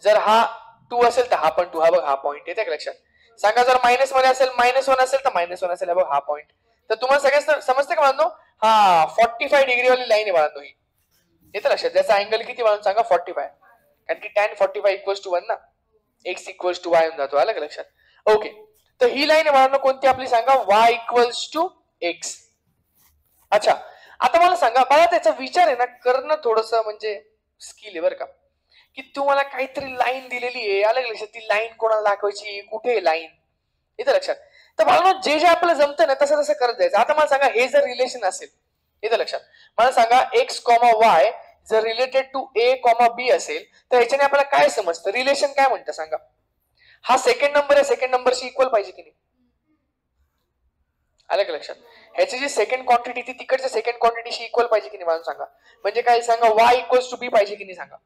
जर हा 2 असेल तर हा पण 2, हा बघा हा पॉइंट. येते का लक्षात? सांगा जर मायनस मध्ये असेल, -1 असेल तर -1 असेल, बघा हा पॉइंट. तर तुम्हाला सगळ्यांना समजते का बाळांनो? हा 45 डिग्री वाली लाईन आहे बाळांनो ही. येतं लक्षात? ज्याचा अँगल किती बाळांनो सांगा? 45. कारण की tan 45 इक्वल्स टू 1 ना, एक्स इक्वल्स टू वाय होऊन जातो. आलं का लक्षात? ओके, तर ही लाईन आहे बाळांनो कोणती आपली सांगा? Y equals to x. अच्छा, आता मला सांगा बाळा, त्याचा विचार आहे ना करणं थोडस म्हणजे स्किल आहे बरं का. की तुम्हाला काहीतरी लाईन दिलेली आहे, आलं लक्षात? ती लाईन कोणाला दाखवायची, कुठे लाईन, येतं लक्षात? तर बाळांनो जे जे आपल्याला जमतं ना तसं तसं करत जायचं. आता मला सांगा, हे जर रिलेशन असेल, येतं लक्षात? मला सांगा एक्स कॉमा वाय जर रिलेटेड टू ए कॉमा बी असेल, तर ह्याच्याने आपल्याला काय समजतं, रिलेशन काय म्हणतं सांगा? हा सेकंड नंबर आहे, सेकंड नंबरशी इक्वल पाहिजे की नाही? आलं का लक्षात? ह्याची जी सेकंड क्वांटिटी ती तिकडच्या सेकंड क्वांटिटीशी इक्वल पाहिजे की नाही मला सांगा? म्हणजे काय सांगा, वाय इक्वल्स टू बी पाहिजे की नाही सांगा?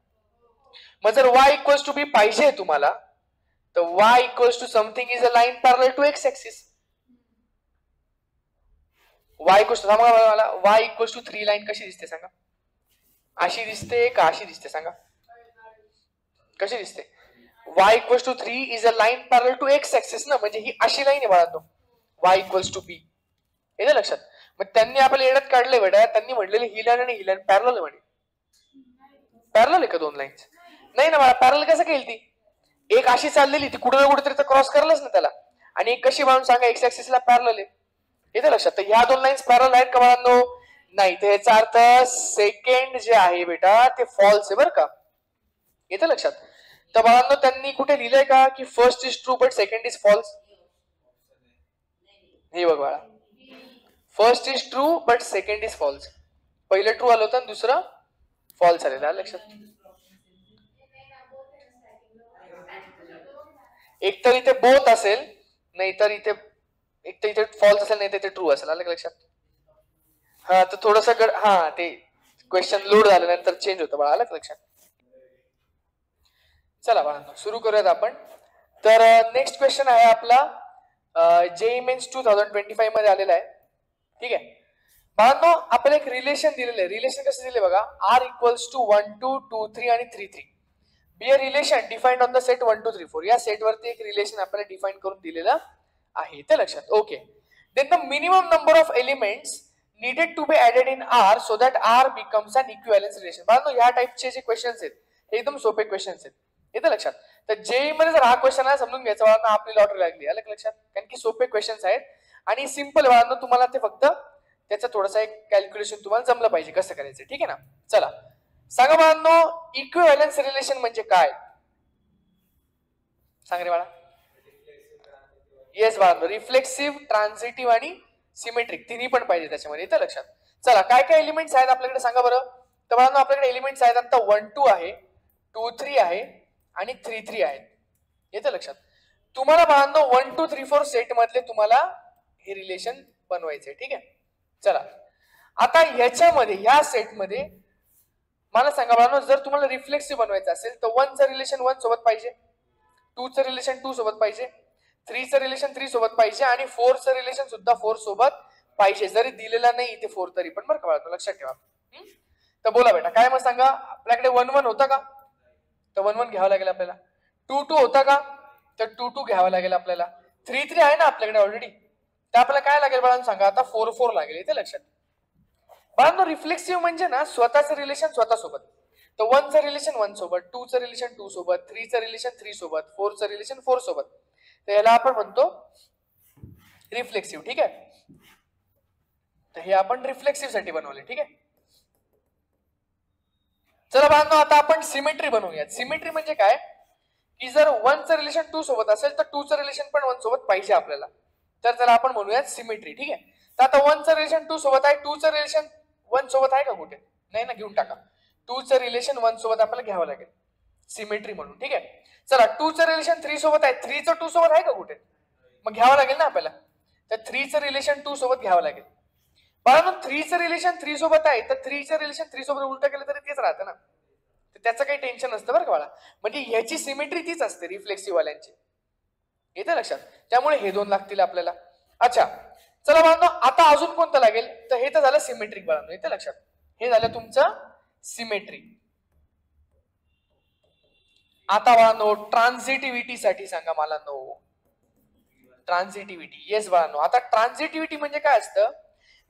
मग जर वाय इक्वल्स टू बी पाहिजे तुम्हाला, तर y equals to something is a line parallel to x axis. Y equals to मला वाय इक्वल्स टू 3 लाईन कशी दिसते सांगा? अशी दिसते का अशी दिसते सांगा? कशी दिसते? Y equals to 3 is a line parallel to x axis ना, म्हणजे ही अशी लाईन आहे बाळांनो, वाय इक्वल्स टू बी. येतं लक्षात? मग त्यांनी आपल्याला येड्यात काढले बेटा. त्यांनी म्हटलेले ही लाईन आणि ही लाईन पॅरलल म्हणे. पॅरलल आहे का दोन लाईन्स? नाही ना मला, पॅरलल कसं केली ती? एक अशी चाललेली, ती कुठे ना कुठेतरी तर क्रॉस करलच ना त्याला, आणि एक कशी म्हणून सांगा एक्स ऍक्सिसला पॅरलल आहे. येतं लक्षात? तर ह्या दोन लाईन्स पॅरलल आहेत का बाळांनो? नाही. तर याचा अर्थ सेकंड जे आहे बेटा ते फॉल्स आहे बरं का. येतं लक्षात? तर बाळांनो त्यांनी कुठे लिहिलंय का की first is true but second is false? हे बघ बाळा, first is true but second is false. पहिलं ट्रू आलं होतं आणि दुसरं फॉल्स आलेलं. आलं लक्षात? एक तर इथे बोथ असेल, नाही तर इथे एक तर इथे फॉल्स असेल, नाही तर इथे ट्रू असेल. आलं का लक्षात? हा, तर थोडस हा ते क्वेश्चन लोड झाल्यानंतर चेंज होतं बाळा. आलं का लक्षात? चला बाळा सुरू करूयात आपण. तर नेक्स्ट क्वेश्चन आहे आपला जेईई मेन्स 2025 मध्ये आलेला आहे, ठीक आहे बाळांनो. आपल्याला एक रिलेशन दिलेलं आहे. रिलेशन कसं दिले बघा, आर इक्वल्स टू 1 2 2 3 आणि 3 3. Be a relation defined on the set 1 2 3 4. या सेट वरती एक रिलेशन आपल्याला डिफाइन करून दिलेलं आहे, ते लक्षात? Okay. Then the minimum number of elements needed to be added in R so that R becomes an equivalence relation. बाळांनो ह्या टाइपचे जे क्वेश्चन्स आहेत हे एकदम सोपे क्वेश्चन्स आहेत. येतं लक्षात. तर जेई मध्ये जर हा क्वेश्चन आहे समजून घ्यायचा बाळांनो, आपली लॉटरी लागली. आलं का लक्षात? कारण की सोपे क्वेश्चन्स आहेत आणि सिंपल बाळांनो, तुम्हाला ते फक्त त्याचं थोडंसं एक कॅल्क्युलेशन तुम्हाला जमलं पाहिजे कसं करायचं. ठीक आहे ना. चला सांगा बाळांनो, इक्विव्हॅलन्स रिलेशन म्हणजे काय? सांग रे बाळा. येस बाळांनो, रिफ्लेक्सिव्ह, ट्रान्झिटिव्ह आणि सिमेट्रिक तिन्ही पण पाहिजे त्याच्यामध्ये. येतं लक्षात. चला काय काय एलिमेंट्स आहेत आपल्याकडे सांगा बरं. तर बाळांनो आपल्याकडे एलिमेंट्स आहेत आता 1 2 आहे, 2 3 आहे आणि 3 3 आहेत. येतं लक्षात. तुम्हाला बाळांनो 1 2 3 4 सेट मधले तुम्हाला हे रिलेशन बनवायचे. ठीक आहे. चला आता ह्याच्यामध्ये ह्या सेटमध्ये मला सांगा बाळांनो, जर तुम्हाला रिफ्लेक्सिव्ह बनवायचं असेल तर 1 चं रिलेशन 1 सोबत पाहिजे, 2 चं रिलेशन 2 सोबत पाहिजे, 3 चं रिलेशन 3 सोबत पाहिजे आणि 4 चं रिलेशन सुद्धा 4 सोबत पाहिजे. जरी दिलेला नाही इथे 4 तरी पण बरं का बाळांनो, लक्षात ठेवा. तर बोला बेटा काय मग सांगा. आपल्याकडे 1 1 होता का? तर 1 1 घ्यावं लागेल आपल्याला. 2 2 होता का? तर 2 2 घ्यावं लागेल आपल्याला. 3 3 आहे ना आपल्याकडे ऑलरेडी, तर आपल्याला काय लागेल बाळांनो सांगा. आता 4 4 लागेल. इथे लक्षात. बाळांनो रिफ्लेक्सिव्ह म्हणजे ना स्वतःचं रिलेशन स्वतःसोबत. तर 1 चं रिलेशन 1 सोबत, 2 चं रिलेशन 2 सोबत, 3 चं रिलेशन 3 सोबत, 4 चं रिलेशन 4 सोबत. तर याला आपण म्हणतो रिफ्लेक्सिव्ह. ठीक आहे. तर हे आपण रिफ्लेक्सिव्ह साठी बनवले. ठीक आहे. चला बाळांनो आता आपण सिमेट्री बनवूया. सिमेट्री म्हणजे काय की जर 1 चं रिलेशन 2 सोबत असेल तर 2 चं रिलेशन पण 1 सोबत पाहिजे आपल्याला. तर त्याला आपण म्हणूयात सिमेट्री. ठीक आहे. तर आता 1 चं रिलेशन 2 सोबत आहे, 2 चं रिलेशन 1 सोबत आहे का कुठे? नाही ना, घेऊन टाका. 2 चं रिलेशन 1 सोबत आपल्याला घ्यावं लागेल सिमेट्री म्हणून. ठीक आहे. चला 2 चं रिलेशन 3 सोबत आहे, 3 चं 2 सोबत आहे का कुठे? मग घ्यावं लागेल ना आपल्याला. तर 3 चं रिलेशन 2 सोबत घ्यावं लागेल. बाळांनो 3 चं रिलेशन 3 सोबत आहे, तर 3 चं रिलेशन 3 सोबत उलट केलं तरी तेच राहतं ना. तर त्याचं काही टेन्शन नसतं बरं का बाळा. म्हणजे ह्याची सिमेट्री तीच असते रिफ्लेक्सिव्ह वाल्यांची. येते लक्षात. त्यामुळे हे 2 लागतील आपल्याला. अच्छा चला बाळांनो आता अजून कोणतं लागेल. तर हे तर झालं सिमेट्रिक बाळांनो. येते लक्षात. हे झालं तुमचं सिमेट्री. आता बाळांनो ट्रान्झिटिव्हिटी साठी सांगा मला. No transitivity. येस बाळांनो. आता ट्रान्झिटिव्हिटी म्हणजे काय असतं.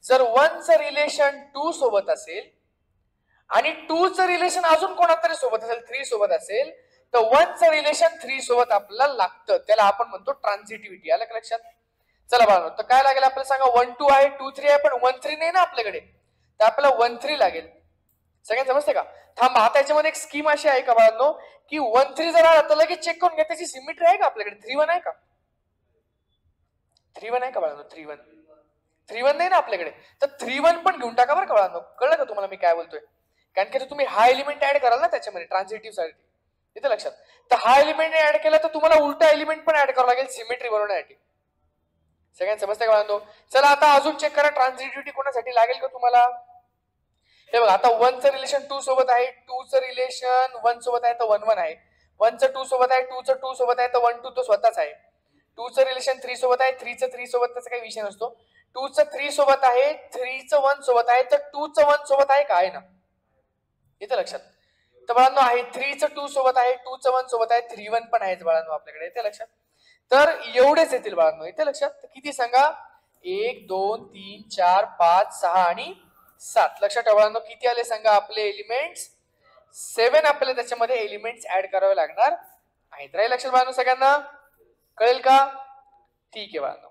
जर 1 चं रिलेशन 2 सोबत असेल आणि 2 चं रिलेशन अजून कोणातरी सोबत असेल, 3 सोबत असेल, तर 1 चं रिलेशन 3 सोबत आपल्याला लागतं. त्याला आपण म्हणतो ट्रान्झिटिव्हिटी. आलं का लक्षात. चला बाळांनो तर काय लागेल आपल्याला सांगा. 1 2 आहे, 2 3 आहे, पण 1 3 नाही ना आपल्याकडे. तर आपल्याला 1 3 लागेल. सगळ्यांना समजते का? थांबा आता याच्यामध्ये एक स्कीम अशी आहे का बाळांनो की 1 3 जर आला तर लगेच चेक करून घ्या त्याची सिमेट्री आहे का आपल्याकडे. 3 1 आहे का? 3 1 आहे का बाळांनो? 3 1 3 1 नाही ना आपल्याकडे. तर 3 1 पण घेऊन टाका बरं का बाळांनो. कळलं का तुम्हाला मी काय बोलतोय? कारण की तुम्ही हा एलिमेंट ऍड कराल ना त्याच्यामध्ये ट्रान्झिटिव्ह साठी. इथे लक्षात. तर हा एलिमेंट ऍड केला तर तुम्हाला उलटा एलिमेंट पण ऍड करावा लागेल सिमेट्री बनवण्यासाठी. सगळ्यांना समजतंय का बाळांनो? चला आता अजून चेक करा ट्रान्झिटिव्हिटी कोणासाठी लागेल का तुम्हाला. हे बघा आता 1 चं रिलेशन 2 सोबत आहे, 2 चं रिलेशन 1 सोबत आहे तर 1 1 आहे, 1 चं 2 सोबत आहे, 2 चं 2 सोबत आहे तर 1 2 तो स्वतःच आहे. 2 चं रिलेशन 3 सोबत आहे, 3 चं 3 सोबत त्याचा काही विषय नसतो. 2 चं 3 सोबत आहे, 3 चं 1 सोबत आहे, तर 2 चं 1 सोबत आहे का? आहे ना. इथे लक्षात. तर बाळांनो आहे 3 चं 2 सोबत आहे, 2 चं 1 सोबत आहे, 3 1 पण आहेच बाळांनो आपल्याकडे. इथे लक्षात. तर एवढेच येतील बाळांनो. इथे लक्षात. किती सांगा. 1 2 3 4 5 6 आणि 7. लक्षात ठेवा बाळांनो किती आले सांगा आपले एलिमेंट्स. 7 आपल्याला त्याच्यामध्ये एलिमेंट्स ऍड करावे लागणार आहेत. राहील लक्षात बाळांनो सगळ्यांना. कळेल का? ठीक आहे बाळांनो.